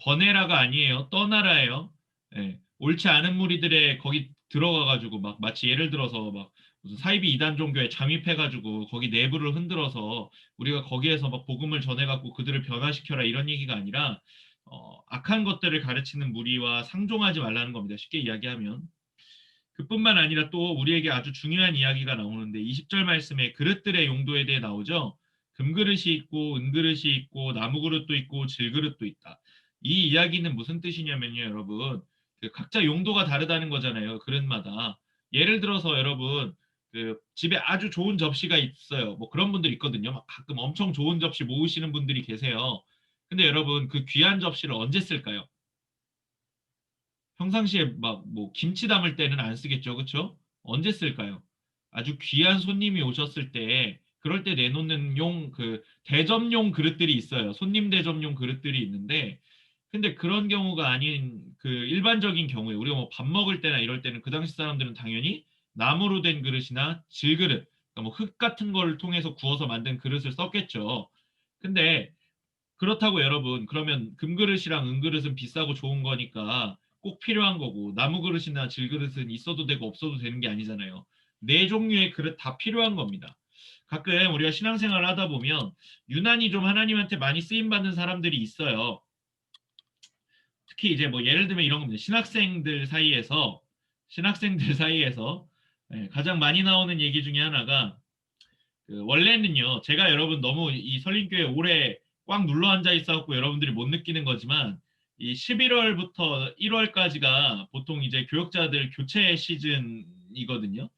권해라가 아니에요. 떠나라예요. 예, 옳지 않은 무리들의 거기 들어가가지고 막 마치 예를 들어서 막 무슨 사이비 이단 종교에 잠입해가지고 거기 내부를 흔들어서 우리가 거기에서 막 복음을 전해갖고 그들을 변화시켜라 이런 얘기가 아니라 악한 것들을 가르치는 무리와 상종하지 말라는 겁니다. 쉽게 이야기하면. 그뿐만 아니라 또 우리에게 아주 중요한 이야기가 나오는데 20절 말씀에 그릇들의 용도에 대해 나오죠. 금그릇이 있고 은그릇이 있고 나무그릇도 있고 질그릇도 있다. 이 이야기는 무슨 뜻이냐면요, 여러분. 그 각자 용도가 다르다는 거잖아요. 그릇마다. 예를 들어서 여러분 그 집에 아주 좋은 접시가 있어요. 뭐 그런 분들 있거든요. 막 가끔 엄청 좋은 접시 모으시는 분들이 계세요. 근데 여러분 그 귀한 접시를 언제 쓸까요? 평상시에 막 뭐 김치 담을 때는 안 쓰겠죠, 그렇죠? 언제 쓸까요? 아주 귀한 손님이 오셨을 때 그럴 때 내놓는 그 대접용 그릇들이 있어요. 손님 대접용 그릇들이 있는데 근데 그런 경우가 아닌 그 일반적인 경우에 우리가 뭐 밥 먹을 때나 이럴 때는 그 당시 사람들은 당연히 나무로 된 그릇이나 질그릇, 그러니까 뭐 흙 같은 걸 통해서 구워서 만든 그릇을 썼겠죠. 근데 그렇다고 여러분, 그러면 금그릇이랑 은그릇은 비싸고 좋은 거니까 꼭 필요한 거고, 나무 그릇이나 질그릇은 있어도 되고 없어도 되는 게 아니잖아요. 네 종류의 그릇 다 필요한 겁니다. 가끔 우리가 신앙생활을 하다 보면 유난히 좀 하나님한테 많이 쓰임 받는 사람들이 있어요. 특히 이제 뭐 예를 들면 이런 겁니다. 신학생들 사이에서 가장 많이 나오는 얘기 중에 하나가 그 원래는요, 제가 여러분 너무 이 설린교회 오래 꽉 눌러 앉아 있어갖고 여러분들이 못 느끼는 거지만 이 11월부터 1월까지가 보통 이제 교역자들 교체 시즌이거든요.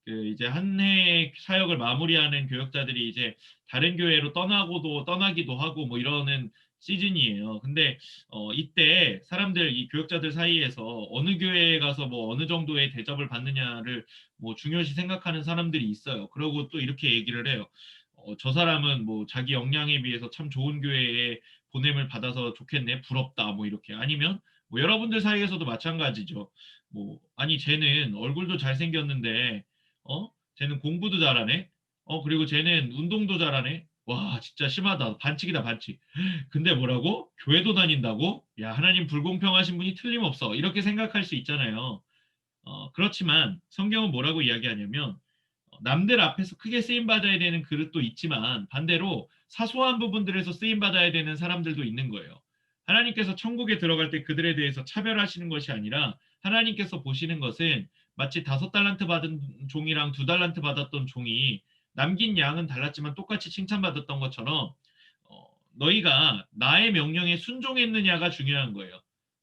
그 이제 한 해 사역을 마무리하는 교역자들이 이제 다른 교회로 떠나기도 하고 뭐 이러는 시즌이에요. 근데 이때 사람들 이 교역자들 사이에서 어느 교회에 가서 뭐 어느 정도의 대접을 받느냐를 뭐 중요시 생각하는 사람들이 있어요. 그러고 또 이렇게 얘기를 해요. 저 사람은 뭐 자기 역량에 비해서 참 좋은 교회에 보냄을 받아서 좋겠네, 부럽다, 뭐 이렇게. 아니면 뭐 여러분들 사이에서도 마찬가지죠. 뭐 아니 쟤는 얼굴도 잘생겼는데 쟤는 공부도 잘하네. 그리고 쟤는 운동도 잘하네. 와, 진짜 심하다. 반칙이다, 반칙. 근데 뭐라고? 교회도 다닌다고? 야, 하나님 불공평하신 분이 틀림없어. 이렇게 생각할 수 있잖아요. 그렇지만 성경은 뭐라고 이야기하냐면 남들 앞에서 크게 쓰임 받아야 되는 그릇도 있지만 반대로 사소한 부분들에서 쓰임 받아야 되는 사람들도 있는 거예요. 하나님께서 천국에 들어갈 때 그들에 대해서 차별하시는 것이 아니라 하나님께서 보시는 것은 마치 5달란트 받은 종이랑 2달란트 받았던 종이 남긴 양은 달랐지만 똑같이 칭찬받았던 것처럼 너희가 나의 명령에 순종했느냐가 중요한 거예요.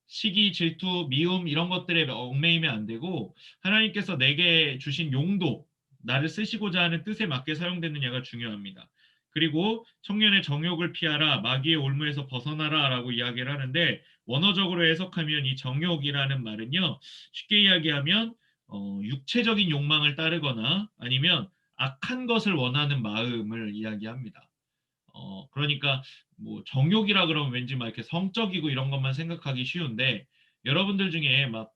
시기, 질투, 미움 이런 것들에 얽매이면 안 되고 하나님께서 내게 주신 용도, 나를 쓰시고자 하는 뜻에 맞게 사용됐느냐가 중요합니다. 그리고 청년의 정욕을 피하라, 마귀의 올무에서 벗어나라 라고 이야기를 하는데 원어적으로 해석하면 이 정욕이라는 말은요, 쉽게 이야기하면 육체적인 욕망을 따르거나 아니면 악한 것을 원하는 마음을 이야기합니다. 그러니까 뭐 정욕이라 그러면 왠지 막 이렇게 성적이고 이런 것만 생각하기 쉬운데 여러분들 중에 막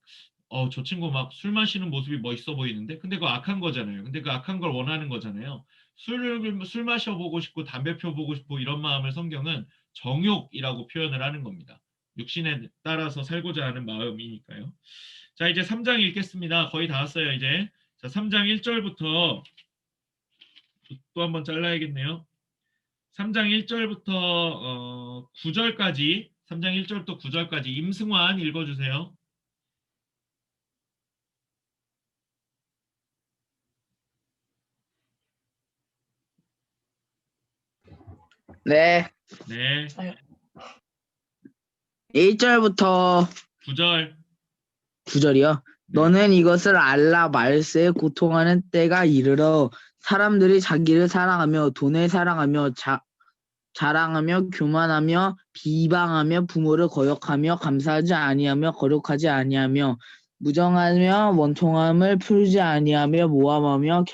저 친구 막 술 마시는 모습이 멋있어 보이는데 근데 그거 악한 거잖아요. 근데 그 악한 걸 원하는 거잖아요. 술 마셔보고 싶고 담배 펴보고 싶고 이런 마음을 성경은 정욕이라고 표현을 하는 겁니다. 육신에 따라서 살고자 하는 마음이니까요. 자, 이제 3장 읽겠습니다. 거의 다 왔어요, 이제. 자, 3장 1절부터 또 한번 잘라야겠네요. 3장 1절부터 9절까지 3장 1절부터 9절까지 임승환 읽어주세요. 네. 네. 1절부터 9절. 9절이요. 너는 이것을 알라, 말세에 고통하는 때가 이르러 사람들이 자기를 사랑하며 돈을 사랑하며 자랑하며 교만하며 비방하며 부모를 거역하며 감사하지 아니하며 거룩하지 아니하며 무정하며 원통함을 풀지 아니하며 모함하며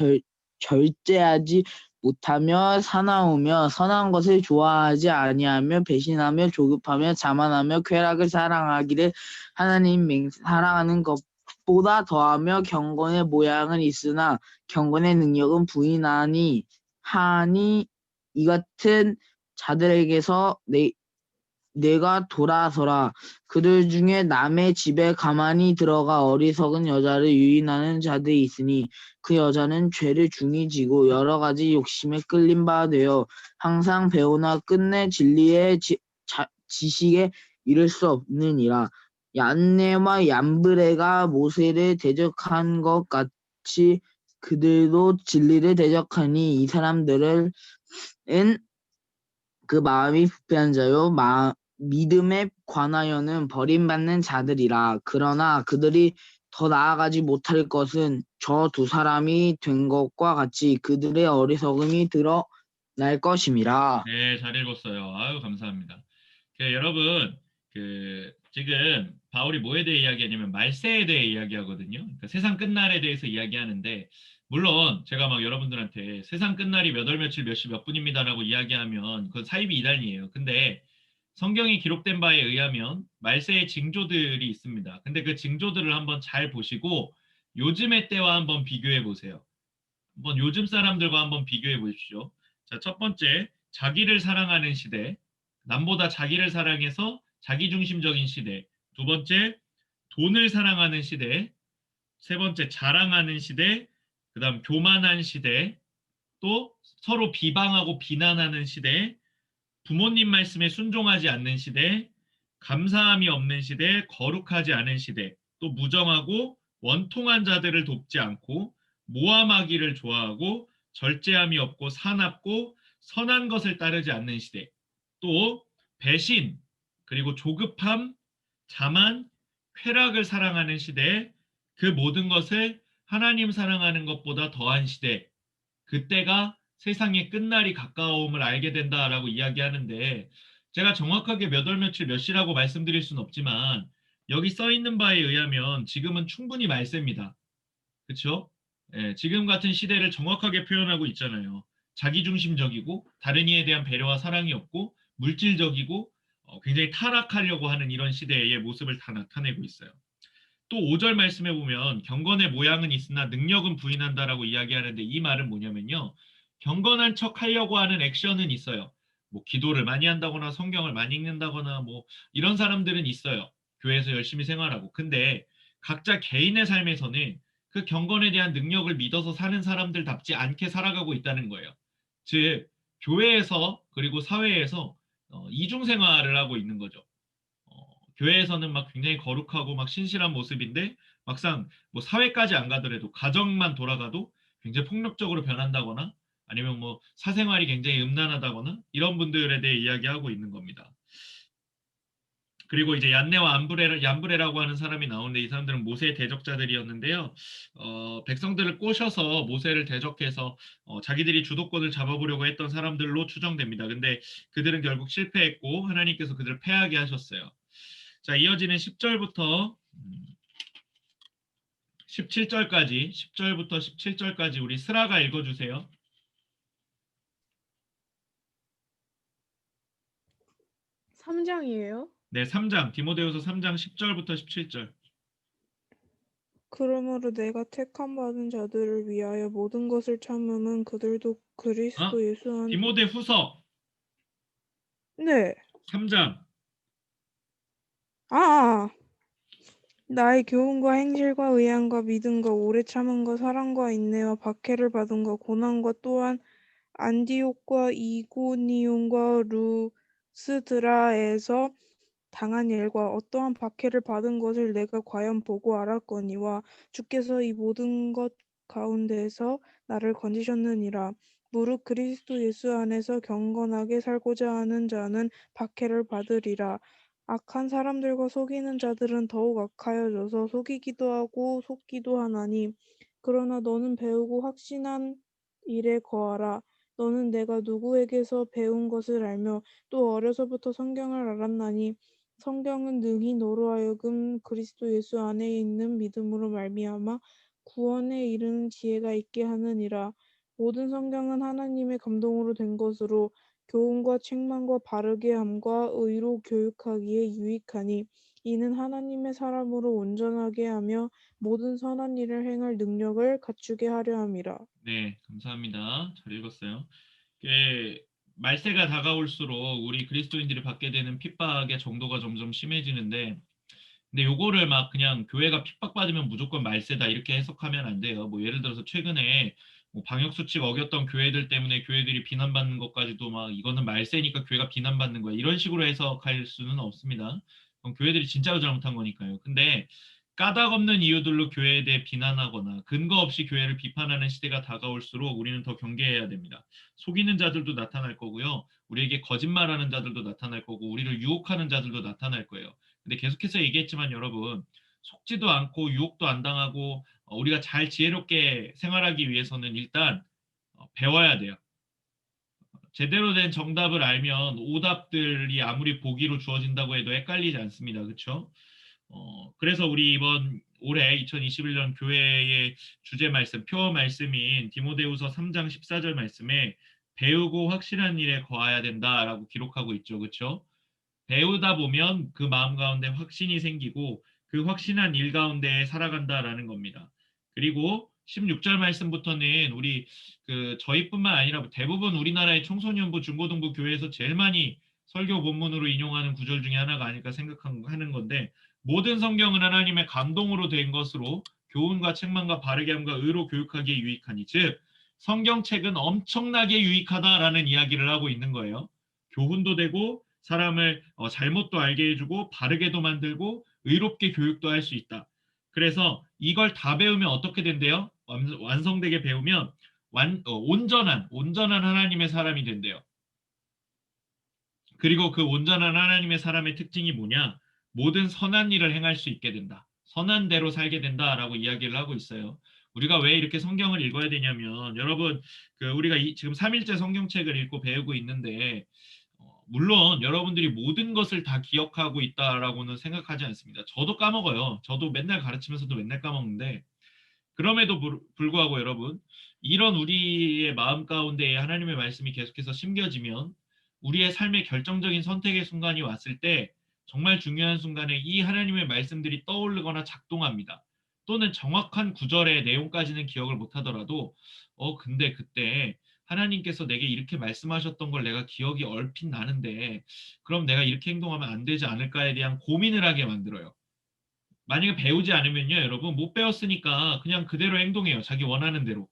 절제하지 못하며 사나우며 선한 것을 좋아하지 아니하며 배신하며 조급하며 자만하며 쾌락을 사랑하기를 하나님 사랑하는 것보다 더하며 경건의 모양은 있으나 경건의 능력은 부인하니 이 같은 자들에게서 내가 돌아서라. 그들 중에 남의 집에 가만히 들어가 어리석은 여자를 유인하는 자들이 있으니 그 여자는 죄를 중히 지고 여러 가지 욕심에 끌린 바 되어 항상 배우나 끝내 진리의 지식에 이를 수 없느니라. 얀네와 얀브레가 모세를 대적한 것 같이 그들도 진리를 대적하니 이 사람들은 그 마음이 부패한 자요 믿음에 관하여는 버림받는 자들이라. 그러나 그들이 더 나아가지 못할 것은 저 두 사람이 된 것과 같이 그들의 어리석음이 드러날 것임이라. 네, 잘 읽었어요. 아유, 감사합니다. 여러분, 지금 바울이 뭐에 대해 이야기하냐면 말세에 대해 이야기하거든요. 그러니까 세상 끝날에 대해서 이야기하는데, 물론 제가 막 여러분들한테 세상 끝날이 몇 월 며칠 몇 시 몇 분입니다라고 이야기하면 그건 사이비 이단이에요. 근데 성경이 기록된 바에 의하면 말세의 징조들이 있습니다. 근데 그 징조들을 한번 잘 보시고 요즘의 때와 한번 비교해 보세요. 한번 요즘 사람들과 한번 비교해 보십시오. 자, 첫 번째, 자기를 사랑하는 시대. 남보다 자기를 사랑해서 자기중심적인 시대. 두 번째, 돈을 사랑하는 시대. 세 번째, 자랑하는 시대. 그다음 교만한 시대. 또 서로 비방하고 비난하는 시대. 부모님 말씀에 순종하지 않는 시대. 감사함이 없는 시대. 거룩하지 않은 시대. 또 무정하고 원통한 자들을 돕지 않고 모함하기를 좋아하고 절제함이 없고 사납고 선한 것을 따르지 않는 시대. 또 배신, 그리고 조급함, 자만, 쾌락을 사랑하는 시대. 그 모든 것을 하나님 사랑하는 것보다 더한 시대. 그때가 세상의 끝날이 가까움을 알게 된다라고 이야기하는데, 제가 정확하게 몇 월 며칠 몇 시라고 말씀드릴 수는 없지만 여기 써 있는 바에 의하면 지금은 충분히 말세입니다. 그렇죠? 예, 지금 같은 시대를 정확하게 표현하고 있잖아요. 자기중심적이고 다른 이에 대한 배려와 사랑이 없고 물질적이고 굉장히 타락하려고 하는 이런 시대의 모습을 다 나타내고 있어요. 또 5절 말씀에 보면 경건의 모양은 있으나 능력은 부인한다라고 이야기하는데, 이 말은 뭐냐면요. 경건한 척 하려고 하는 액션은 있어요. 뭐 기도를 많이 한다거나 성경을 많이 읽는다거나 뭐 이런 사람들은 있어요. 교회에서 열심히 생활하고. 근데 각자 개인의 삶에서는 그 경건에 대한 능력을 믿어서 사는 사람들답지 않게 살아가고 있다는 거예요. 즉 교회에서 그리고 사회에서 이중생활을 하고 있는 거죠. 교회에서는 막 굉장히 거룩하고 막 신실한 모습인데 막상 뭐 사회까지 안 가더라도 가정만 돌아가도 굉장히 폭력적으로 변한다거나 아니면 뭐 사생활이 굉장히 음란하다거나 이런 분들에 대해 이야기하고 있는 겁니다. 그리고 이제 얀네와 얀브레라고 하는 사람이 나오는데, 이 사람들은 모세의 대적자들이었는데요. 백성들을 꼬셔서 모세를 대적해서 자기들이 주도권을 잡아보려고 했던 사람들로 추정됩니다. 근데 그들은 결국 실패했고 하나님께서 그들을 패하게 하셨어요. 자, 이어지는 10절부터 17절까지, 10절부터 17절까지 우리 스라가 읽어주세요. 3장이에요? 네, 3장, 디모데후서 3장 10절부터 17절. 그러므로 내가 택함 받은 자들을 위하여 모든 것을 참음은 그들도 그리스도 예수 안 디모데후서 네. 3장. 나의 교훈과 행실과 의향과 믿음과 오래 참음과 사랑과 인내와 박해를 받음과 고난과 또한 안디옥과 이고니온과 루스드라에서 당한 일과 어떠한 박해를 받은 것을 내가 과연 보고 알았거니와 주께서 이 모든 것 가운데에서 나를 건지셨느니라. 무릇 그리스도 예수 안에서 경건하게 살고자 하는 자는 박해를 받으리라. 악한 사람들과 속이는 자들은 더욱 악하여져서 속이기도 하고 속기도 하나니, 그러나 너는 배우고 확신한 일에 거하라. 너는 내가 누구에게서 배운 것을 알며 또 어려서부터 성경을 알았나니 성경은 능히 너로 하여금 그리스도 예수 안에 있는 믿음으로 말미암아 구원에 이르는 지혜가 있게 하느니라. 모든 성경은 하나님의 감동으로 된 것으로 교훈과 책망과 바르게 함과 의로 교육하기에 유익하니, 이는 하나님의 사람으로 온전하게 하며 모든 선한 일을 행할 능력을 갖추게 하려 함이라. 네, 감사합니다. 잘 읽었어요. 예, 말세가 다가올수록 우리 그리스도인들이 받게 되는 핍박의 정도가 점점 심해지는데, 근데 요거를 막 그냥 교회가 핍박받으면 무조건 말세다 이렇게 해석하면 안 돼요. 뭐 예를 들어서 최근에 뭐 방역 수칙 어겼던 교회들 때문에 교회들이 비난받는 것까지도 막 이거는 말세니까 교회가 비난받는 거야 이런 식으로 해석할 수는 없습니다. 그럼 교회들이 진짜로 잘못한 거니까요. 근데 까닭 없는 이유들로 교회에 대해 비난하거나 근거 없이 교회를 비판하는 시대가 다가올수록 우리는 더 경계해야 됩니다. 속이는 자들도 나타날 거고요. 우리에게 거짓말하는 자들도 나타날 거고 우리를 유혹하는 자들도 나타날 거예요. 근데 계속해서 얘기했지만 여러분, 속지도 않고 유혹도 안 당하고 우리가 잘 지혜롭게 생활하기 위해서는 일단 배워야 돼요. 제대로 된 정답을 알면 오답들이 아무리 보기로 주어진다고 해도 헷갈리지 않습니다. 그렇죠? 그래서 우리 이번 올해 2021년 교회의 주제 말씀, 표 말씀인 디모데후서 3장 14절 말씀에 배우고 확실한 일에 거해야 된다라고 기록하고 있죠. 그렇죠? 배우다 보면 그 마음 가운데 확신이 생기고 그 확신한 일 가운데 살아간다라는 겁니다. 그리고 16절 말씀부터는 우리 저희뿐만 아니라 대부분 우리나라의 청소년부 중고등부 교회에서 제일 많이 설교 본문으로 인용하는 구절 중에 하나가 아닐까 생각하는 건데, 모든 성경은 하나님의 감동으로 된 것으로 교훈과 책망과 바르게 함과 의로 교육하기에 유익하니, 즉 성경책은 엄청나게 유익하다라는 이야기를 하고 있는 거예요. 교훈도 되고 사람을 잘못도 알게 해주고 바르게도 만들고 의롭게 교육도 할 수 있다. 그래서 이걸 다 배우면 어떻게 된대요? 완성되게 배우면 온전한 하나님의 사람이 된대요. 그리고 그 온전한 하나님의 사람의 특징이 뭐냐? 모든 선한 일을 행할 수 있게 된다. 선한 대로 살게 된다라고 이야기를 하고 있어요. 우리가 왜 이렇게 성경을 읽어야 되냐면, 여러분, 우리가 지금 3일째 성경책을 읽고 배우고 있는데, 물론 여러분들이 모든 것을 다 기억하고 있다라고는 생각하지 않습니다. 저도 까먹어요. 저도 맨날 가르치면서도 맨날 까먹는데, 그럼에도 불구하고 여러분, 이런 우리의 마음 가운데 하나님의 말씀이 계속해서 심겨지면 우리의 삶의 결정적인 선택의 순간이 왔을 때 정말 중요한 순간에 이 하나님의 말씀들이 떠오르거나 작동합니다. 또는 정확한 구절의 내용까지는 기억을 못하더라도 근데 그때 하나님께서 내게 이렇게 말씀하셨던 걸 내가 기억이 얼핏 나는데 그럼 내가 이렇게 행동하면 안 되지 않을까에 대한 고민을 하게 만들어요. 만약에 배우지 않으면요, 여러분, 못 배웠으니까 그냥 그대로 행동해요. 자기 원하는 대로.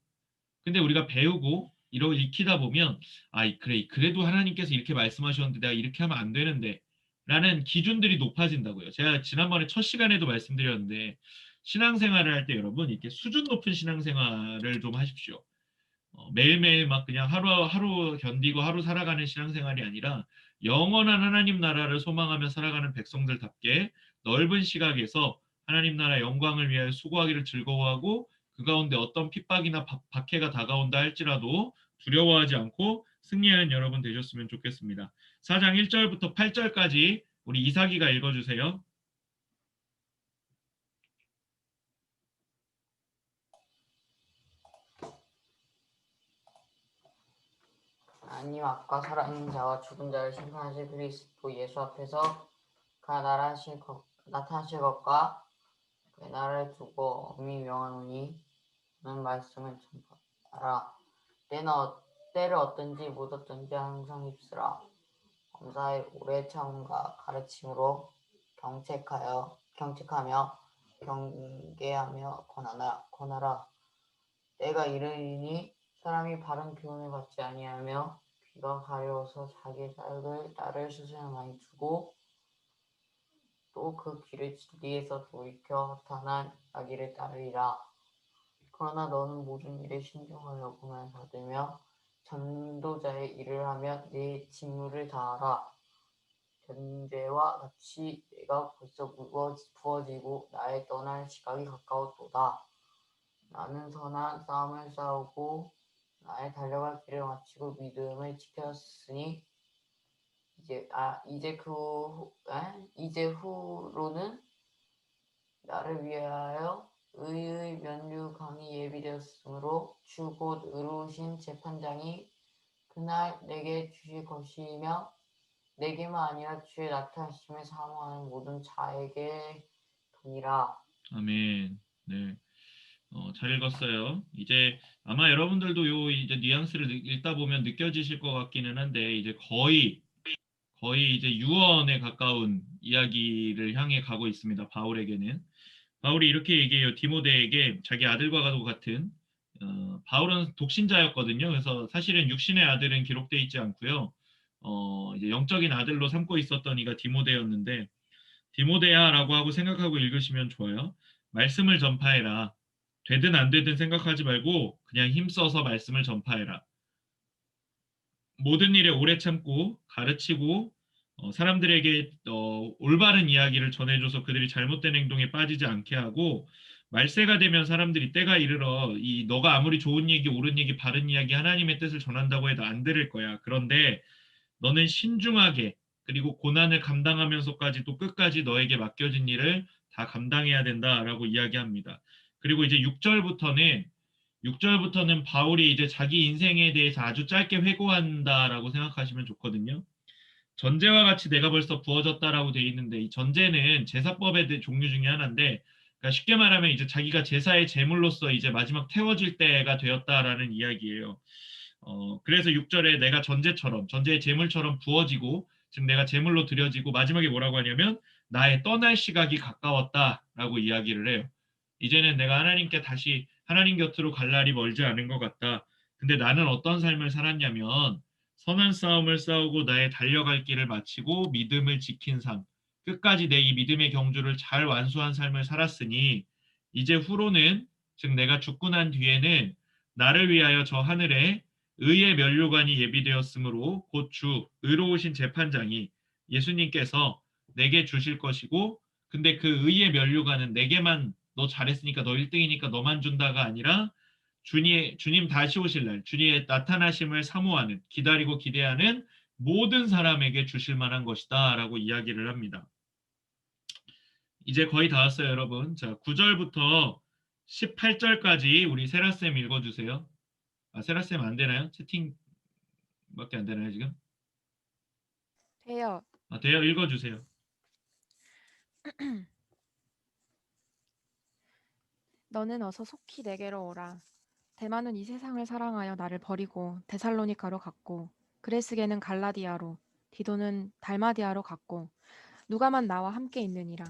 근데 우리가 배우고 익히다 보면 그래, 그래도 하나님께서 이렇게 말씀하셨는데 내가 이렇게 하면 안 되는데 라는 기준들이 높아진다고요. 제가 지난번에 첫 시간에도 말씀드렸는데 신앙생활을 할 때 여러분 이렇게 수준 높은 신앙생활을 좀 하십시오. 매일매일 막 그냥 하루 견디고 하루 살아가는 신앙생활이 아니라 영원한 하나님 나라를 소망하며 살아가는 백성들답게 넓은 시각에서 하나님 나라 영광을 위하여 수고하기를 즐거워하고 그 가운데 어떤 핍박이나 박해가 다가온다 할지라도 두려워하지 않고 승리하는 여러분 되셨으면 좋겠습니다. 4장 1절부터 8절까지 우리 이삭이가 읽어주세요. 하나님 아까 살아있는 자와 죽은 자를 심판하실 그리스도 예수 앞에서 그가 나타나실 것과 그의 나라를 두고 엄히 명하노니 하는 말씀을 전파하라. 때를 얻든지 못 얻든지 항상 힘쓰라. 범사의 오래 참음과 가르침으로 경책하며 경계하며 권하라. 때가 이르리니 사람이 바른 교훈을 받지 아니하며 귀가 가려워서 자기 사역을 따를 수순을 많이 두고 또 그 귀를 진리에서 돌이켜 허탄한 이야기를 따르리라. 그러나 너는 모든 일에 신중하여 고난을 받으며 전도자의 일을 하며 네 직무를 다하라. 현재와 같이 내가 벌써 부어지고 나의 떠날 시각이 가까웠도다. 나는 선한 싸움을 싸우고 나의 달려갈 길을 마치고 믿음을 지켰으니 이제 후로는 나를 위하여 의의 면류관이 예비되었으므로 주 곧 의로우신 재판장이 그날 내게 주실 것이며 내게만 아니라 주의 나타나심을 사모하는 모든 자에게 도니라. 아멘. 네. 잘 읽었어요. 이제 아마 여러분들도 요 이제 뉘앙스를 읽다 보면 느껴지실 것 같기는 한데 이제 거의 이제 유언에 가까운 이야기를 향해 가고 있습니다. 바울에게는. 바울이 이렇게 얘기해요. 디모데에게 자기 아들과도 같은 바울은 독신자였거든요. 그래서 사실은 육신의 아들은 기록되어 있지 않고요. 이제 영적인 아들로 삼고 있었던 이가 디모데였는데 디모데야라고 하고 생각하고 읽으시면 좋아요. 말씀을 전파해라. 되든 안 되든 생각하지 말고 그냥 힘써서 말씀을 전파해라. 모든 일에 오래 참고 가르치고 사람들에게 올바른 이야기를 전해줘서 그들이 잘못된 행동에 빠지지 않게 하고 말세가 되면 사람들이 때가 이르러 이 너가 아무리 좋은 얘기, 옳은 얘기, 바른 이야기, 하나님의 뜻을 전한다고 해도 안 들을 거야. 그런데 너는 신중하게 그리고 고난을 감당하면서까지도 끝까지 너에게 맡겨진 일을 다 감당해야 된다라고 이야기합니다. 그리고 이제 6절부터는 바울이 이제 자기 인생에 대해서 아주 짧게 회고한다라고 생각하시면 좋거든요. 전제와 같이 내가 벌써 부어졌다라고 돼 있는데 이 전제는 제사법의 종류 중에 하나인데 그러니까 쉽게 말하면 이제 자기가 제사의 제물로서 이제 마지막 태워질 때가 되었다라는 이야기예요. 그래서 6절에 내가 전제의 제물처럼 부어지고 즉 내가 제물로 드려지고 마지막에 뭐라고 하냐면 나의 떠날 시각이 가까웠다라고 이야기를 해요. 이제는 내가 하나님 곁으로 갈 날이 멀지 않은 것 같다. 근데 나는 어떤 삶을 살았냐면 선한 싸움을 싸우고 나의 달려갈 길을 마치고 믿음을 지킨 삶. 끝까지 내 이 믿음의 경주를 잘 완수한 삶을 살았으니 이제 후로는 즉 내가 죽고 난 뒤에는 나를 위하여 저 하늘에 의의 면류관이 예비되었으므로 곧 주 의로우신 재판장이 예수님께서 내게 주실 것이고 근데 그 의의 면류관은 내게만 너 잘했으니까 너 1등이니까 너만 준다가 아니라 주님 다시 오실 날 주님의 나타나심을 사모하는 기다리고 기대하는 모든 사람에게 주실 만한 것이다 라고 이야기를 합니다. 이제 거의 다 왔어요 여러분. 자 9절부터 18절까지 우리 세라쌤 읽어주세요. 세라쌤 안 되나요? 채팅밖에 안 되나요 지금? 돼요. 돼요. 읽어주세요. 너는 어서 속히 내게로 오라. 데마는 이 세상을 사랑하여 나를 버리고 데살로니가로 갔고 그레스게는 갈라디아로 디도는 달마디아로 갔고 누가만 나와 함께 있느니라.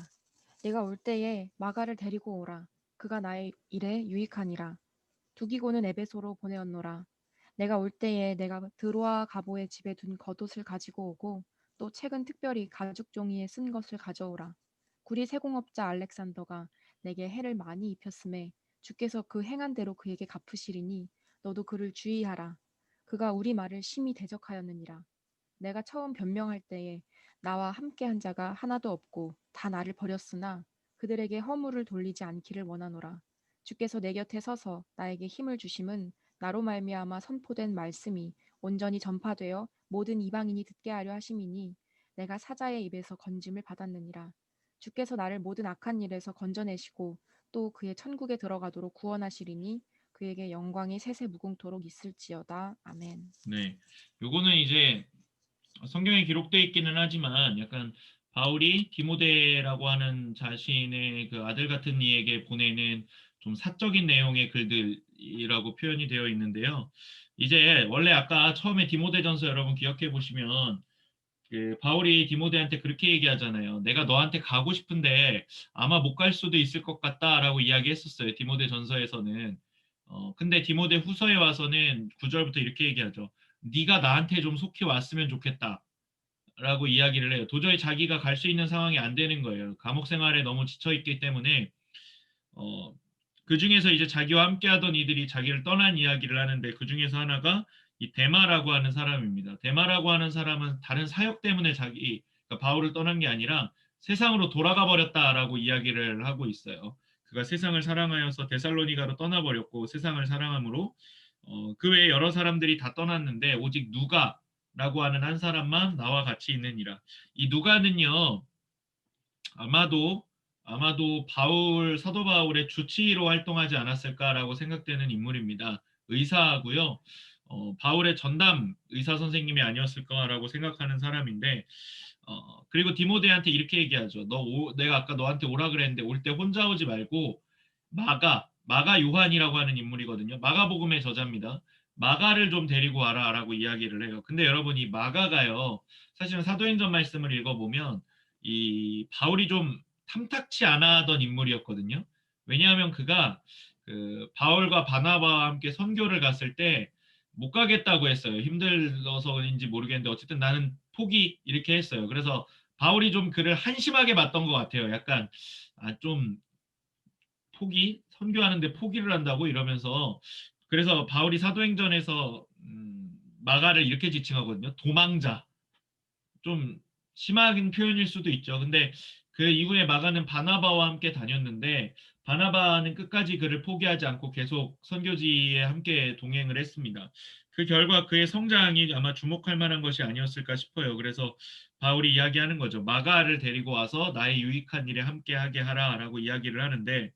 내가 올 때에 마가를 데리고 오라. 그가 나의 일에 유익하니라. 두기고는 에베소로 보내었노라. 내가 올 때에 내가 드로아 가보의 집에 둔 겉옷을 가지고 오고 또 책은 특별히 가죽 종이에 쓴 것을 가져오라. 구리 세공업자 알렉산더가 내게 해를 많이 입혔음에 주께서 그 행한 대로 그에게 갚으시리니 너도 그를 주의하라. 그가 우리 말을 심히 대적하였느니라. 내가 처음 변명할 때에 나와 함께한 자가 하나도 없고 다 나를 버렸으나 그들에게 허물을 돌리지 않기를 원하노라. 주께서 내 곁에 서서 나에게 힘을 주심은 나로 말미암아 선포된 말씀이 온전히 전파되어 모든 이방인이 듣게 하려 하심이니 내가 사자의 입에서 건짐을 받았느니라. 주께서 나를 모든 악한 일에서 건져내시고 또 그의 천국에 들어가도록 구원하시리니 그에게 영광이 세세 무궁토록 있을지어다. 아멘. 네, 요거는 이제 성경에 기록되어 있기는 하지만 약간 바울이 디모데라고 하는 자신의 그 아들 같은 이에게 보내는 좀 사적인 내용의 글들이라고 표현이 되어 있는데요. 이제 원래 아까 처음에 디모데전서 여러분 기억해 보시면 그 바울이 디모데한테 그렇게 얘기하잖아요. 내가 너한테 가고 싶은데 아마 못 갈 수도 있을 것 같다라고 이야기했었어요. 디모데전서에서는. 근데 디모데 후서에 와서는 9절부터 이렇게 얘기하죠. 네가 나한테 좀 속히 왔으면 좋겠다. 라고 이야기를 해요. 도저히 자기가 갈 수 있는 상황이 안 되는 거예요. 감옥 생활에 너무 지쳐 있기 때문에 그 중에서 이제 자기와 함께 하던 이들이 자기를 떠난 이야기를 하는데 그 중에서 하나가 이 데마라고 하는 사람입니다. 데마라고 하는 사람은 다른 사역 때문에 그러니까 바울을 떠난 게 아니라 세상으로 돌아가 버렸다라고 이야기를 하고 있어요. 그가 세상을 사랑하여서 데살로니가로 떠나버렸고 세상을 사랑함으로 그 외에 여러 사람들이 다 떠났는데 오직 누가라고 하는 한 사람만 나와 같이 있느니라. 이 누가는요 아마도 사도 바울의 주치의로 활동하지 않았을까라고 생각되는 인물입니다. 의사고요. 바울의 전담 의사 선생님이 아니었을까라고 생각하는 사람인데 그리고 디모데한테 이렇게 얘기하죠. 내가 아까 너한테 오라 그랬는데 올 때 혼자 오지 말고 마가 마가 요한이라고 하는 인물이거든요. 마가복음의 저자입니다. 마가를 좀 데리고 와라라고 이야기를 해요. 근데 여러분 이 마가가요. 사실은 사도행전 말씀을 읽어보면 이 바울이 좀 탐탁치 않아 하던 인물이었거든요. 왜냐하면 그가 그 바울과 바나바와 함께 선교를 갔을 때 못 가겠다고 했어요. 힘들어서인지 모르겠는데 어쨌든 나는 포기 이렇게 했어요. 그래서 바울이 좀 그를 한심하게 봤던 것 같아요. 약간 좀 포기? 선교하는데 포기를 한다고 이러면서 그래서 바울이 사도행전에서 마가를 이렇게 지칭하거든요. 도망자. 좀 심한 표현일 수도 있죠. 근데 그 이후에 마가는 바나바와 함께 다녔는데 바나바는 끝까지 그를 포기하지 않고 계속 선교지에 함께 동행을 했습니다. 그 결과 그의 성장이 아마 주목할 만한 것이 아니었을까 싶어요. 그래서 바울이 이야기하는 거죠. 마가를 데리고 와서 나의 유익한 일에 함께하게 하라라고 이야기를 하는데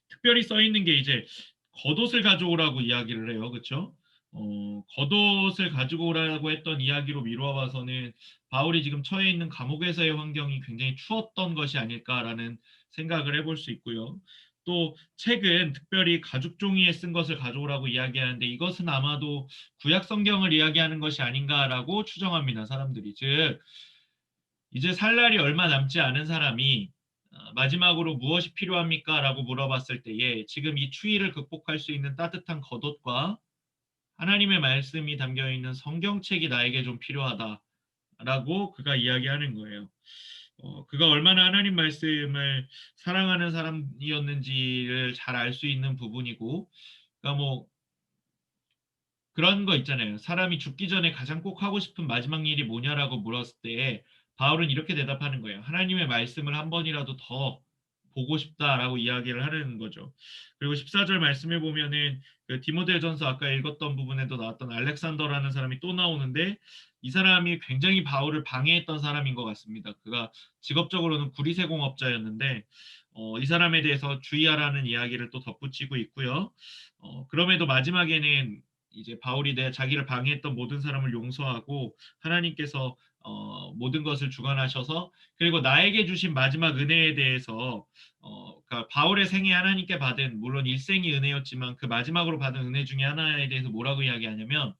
특별히 써 있는 게 이제 겉옷을 가져오라고 이야기를 해요. 그렇죠? 겉옷을 가지고 오라고 했던 이야기로 미루어 봐서는 바울이 지금 처해 있는 감옥에서의 환경이 굉장히 추웠던 것이 아닐까라는 생각을 해볼 수 있고요. 또 책은 특별히 가죽 종이에 쓴 것을 가져오라고 이야기하는데 이것은 아마도 구약 성경을 이야기하는 것이 아닌가라고 추정합니다. 사람들이. 즉 이제 살 날이 얼마 남지 않은 사람이 마지막으로 무엇이 필요합니까? 라고 물어봤을 때에 지금 이 추위를 극복할 수 있는 따뜻한 겉옷과 하나님의 말씀이 담겨 있는 성경책이 나에게 좀 필요하다라고 그가 이야기하는 거예요. 그가 얼마나 하나님 말씀을 사랑하는 사람이었는지를 잘 알 수 있는 부분이고, 그러니까 뭐 그런 거 있잖아요. 사람이 죽기 전에 가장 꼭 하고 싶은 마지막 일이 뭐냐라고 물었을 때 바울은 이렇게 대답하는 거예요. 하나님의 말씀을 한 번이라도 더 보고 싶다라고 이야기를 하는 거죠. 그리고 14절 말씀에 보면은 그 디모데전서 아까 읽었던 부분에도 나왔던 알렉산더라는 사람이 또 나오는데 이 사람이 굉장히 바울을 방해했던 사람인 것 같습니다. 그가 직업적으로는 구리세공업자였는데 이 사람에 대해서 주의하라는 이야기를 또 덧붙이고 있고요. 그럼에도 마지막에는 이제 바울이 자기를 방해했던 모든 사람을 용서하고 하나님께서 모든 것을 주관하셔서 그리고 나에게 주신 마지막 은혜에 대해서 그러니까 바울의 생에 하나님께 받은 물론 일생이 은혜였지만 그 마지막으로 받은 은혜 중에 하나에 대해서 뭐라고 이야기하냐면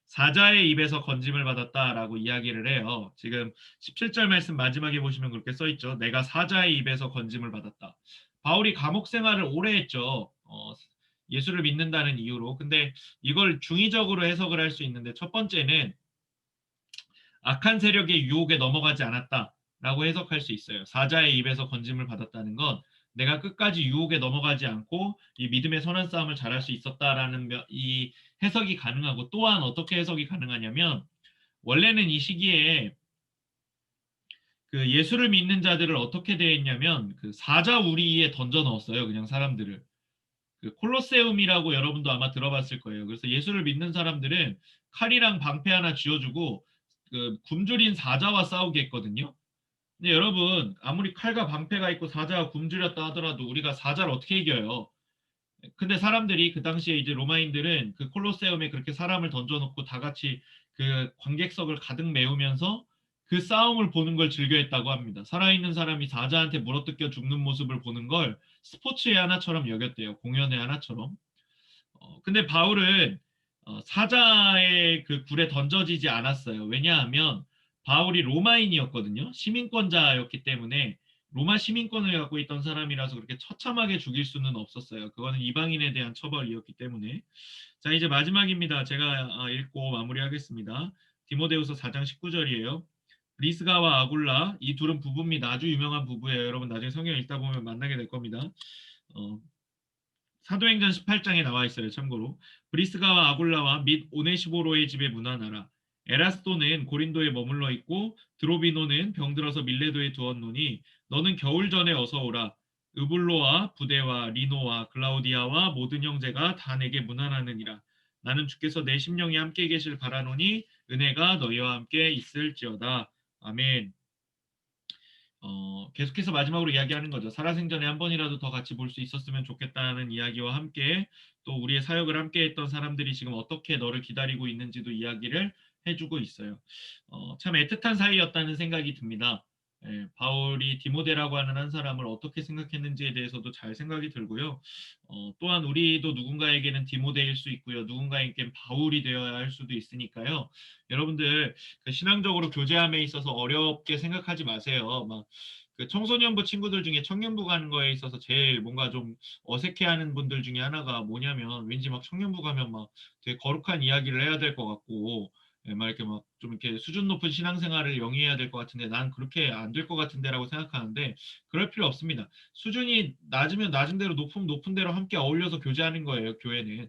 사자의 입에서 건짐을 받았다라고 이야기를 해요. 지금 17절 말씀 마지막에 보시면 그렇게 써 있죠. 내가 사자의 입에서 건짐을 받았다. 바울이 감옥 생활을 오래 했죠. 예수를 믿는다는 이유로. 근데 이걸 중의적으로 해석을 할 수 있는데 첫 번째는 악한 세력의 유혹에 넘어가지 않았다라고 해석할 수 있어요. 사자의 입에서 건짐을 받았다는 건 내가 끝까지 유혹에 넘어가지 않고 이 믿음의 선한 싸움을 잘할 수 있었다라는 이 해석이 가능하고 또한 어떻게 해석이 가능하냐면 원래는 이 시기에 그 예수를 믿는 자들을 어떻게 대했냐면 그 사자 우리에 던져 넣었어요. 그냥 사람들을. 그 콜로세움이라고 여러분도 아마 들어봤을 거예요. 그래서 예수를 믿는 사람들은 칼이랑 방패 하나 쥐어주고 그 굶주린 사자와 싸우게 했거든요. 근데 여러분 아무리 칼과 방패가 있고 사자가 굶주렸다 하더라도 우리가 사자를 어떻게 이겨요? 근데 사람들이 그 당시에 이제 로마인들은 그 콜로세움에 그렇게 사람을 던져놓고 다 같이 그 관객석을 가득 메우면서 그 싸움을 보는 걸 즐겨했다고 합니다. 살아있는 사람이 사자한테 물어뜯겨 죽는 모습을 보는 걸 스포츠의 하나처럼 여겼대요. 공연의 하나처럼. 근데 바울은 사자의 그 굴에 던져지지 않았어요. 왜냐하면 바울이 로마인이었거든요. 시민권자였기 때문에 로마 시민권을 갖고 있던 사람이라서 그렇게 처참하게 죽일 수는 없었어요. 그거는 이방인에 대한 처벌이었기 때문에. 자, 이제 마지막입니다. 제가 읽고 마무리하겠습니다. 디모데후서 4장 19절이에요. 브리스가와 아굴라 이 둘은 부부입니다. 아주 유명한 부부예요. 여러분 나중에 성경 읽다 보면 만나게 될 겁니다. 사도행전 18장에 나와 있어요. 참고로 브리스가와 아굴라와 및 오네시보로의 집에 문안하라. 에라스도는 고린도에 머물러 있고 드로비노는 병들어서 밀레도에 두었노니 너는 겨울 전에 어서 오라. 으블로와 부데와 리노와 글라우디아와 모든 형제가 다 내게 문안하느니라. 나는 주께서 내 심령이 함께 계실 바라노니 은혜가 너희와 함께 있을지어다. 아멘. 계속해서 마지막으로 이야기하는 거죠. 살아생전에 한 번이라도 더 같이 볼 수 있었으면 좋겠다는 이야기와 함께 또 우리의 사역을 함께 했던 사람들이 지금 어떻게 너를 기다리고 있는지도 이야기를 해주고 있어요. 참 애틋한 사이였다는 생각이 듭니다. 바울이 디모데라고 하는 한 사람을 어떻게 생각했는지에 대해서도 잘 생각이 들고요. 또한 우리도 누군가에게는 디모데일 수 있고요. 누군가에게는 바울이 되어야 할 수도 있으니까요. 여러분들 그 신앙적으로 교제함에 있어서 어렵게 생각하지 마세요. 막 그 청소년부 친구들 중에 청년부 가는 거에 있어서 제일 뭔가 좀 어색해하는 분들 중에 하나가 뭐냐면 왠지 막 청년부 가면 막 되게 거룩한 이야기를 해야 될 것 같고 막 이렇게 막 좀 이렇게 수준 높은 신앙생활을 영위해야 될 것 같은데 난 그렇게 안 될 것 같은데라고 생각하는데 그럴 필요 없습니다. 수준이 낮으면 낮은 대로 높으면 높은 대로 함께 어울려서 교제하는 거예요. 교회는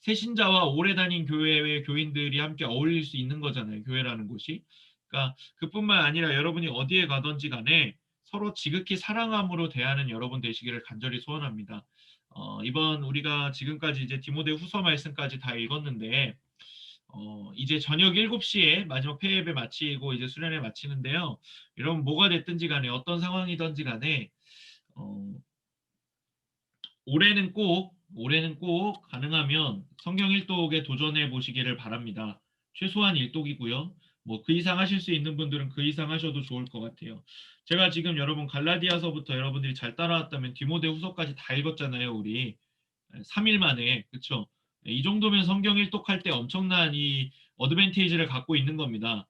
새신자와 오래 다닌 교회의 교인들이 함께 어울릴 수 있는 거잖아요. 교회라는 곳이. 그러니까 그뿐만 아니라 여러분이 어디에 가든지 간에 서로 지극히 사랑함으로 대하는 여러분 되시기를 간절히 소원합니다. 이번 우리가 지금까지 이제 디모데 후서 말씀까지 다 읽었는데 이제 저녁 7시에 마지막 폐예배 마치고 이제 수련회 마치는데요. 여러분 뭐가 됐든지 간에 어떤 상황이든지 간에 올해는 꼭 가능하면 성경 일독에 도전해 보시기를 바랍니다. 최소한 일독이고요. 뭐 그 이상 하실 수 있는 분들은 그 이상 하셔도 좋을 것 같아요. 제가 지금 여러분 갈라디아서부터 여러분들이 잘 따라왔다면 디모데 후서까지 다 읽었잖아요, 우리. 3일 만에. 그렇죠? 이 정도면 성경 일독할 때 엄청난 이 어드밴티지를 갖고 있는 겁니다.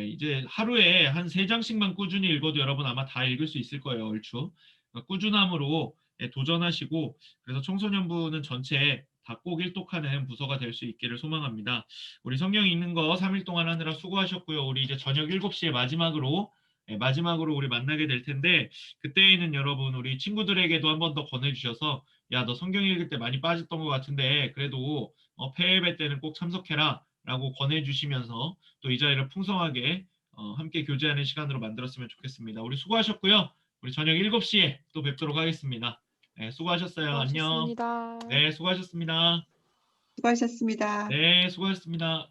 이제 하루에 한 3장씩만 꾸준히 읽어도 여러분 아마 다 읽을 수 있을 거예요, 얼추. 그러니까 꾸준함으로 도전하시고 그래서 청소년부는 전체 다 꼭 일독하는 부서가 될 수 있기를 소망합니다. 우리 성경 읽는 거 3일 동안 하느라 수고하셨고요. 우리 이제 저녁 7시에 마지막으로 우리 만나게 될 텐데 그때에는 여러분 우리 친구들에게도 한 번 더 권해주셔서 야, 너 성경 읽을 때 많이 빠졌던 것 같은데 그래도 폐예배 때는 꼭 참석해라 라고 권해주시면서 또 이 자리를 풍성하게 함께 교제하는 시간으로 만들었으면 좋겠습니다. 우리 수고하셨고요. 우리 저녁 7시에 또 뵙도록 하겠습니다. 네, 수고하셨어요. 안녕. 수고하셨습니다. 네, 수고하셨습니다. 수고하셨습니다. 네, 수고하셨습니다.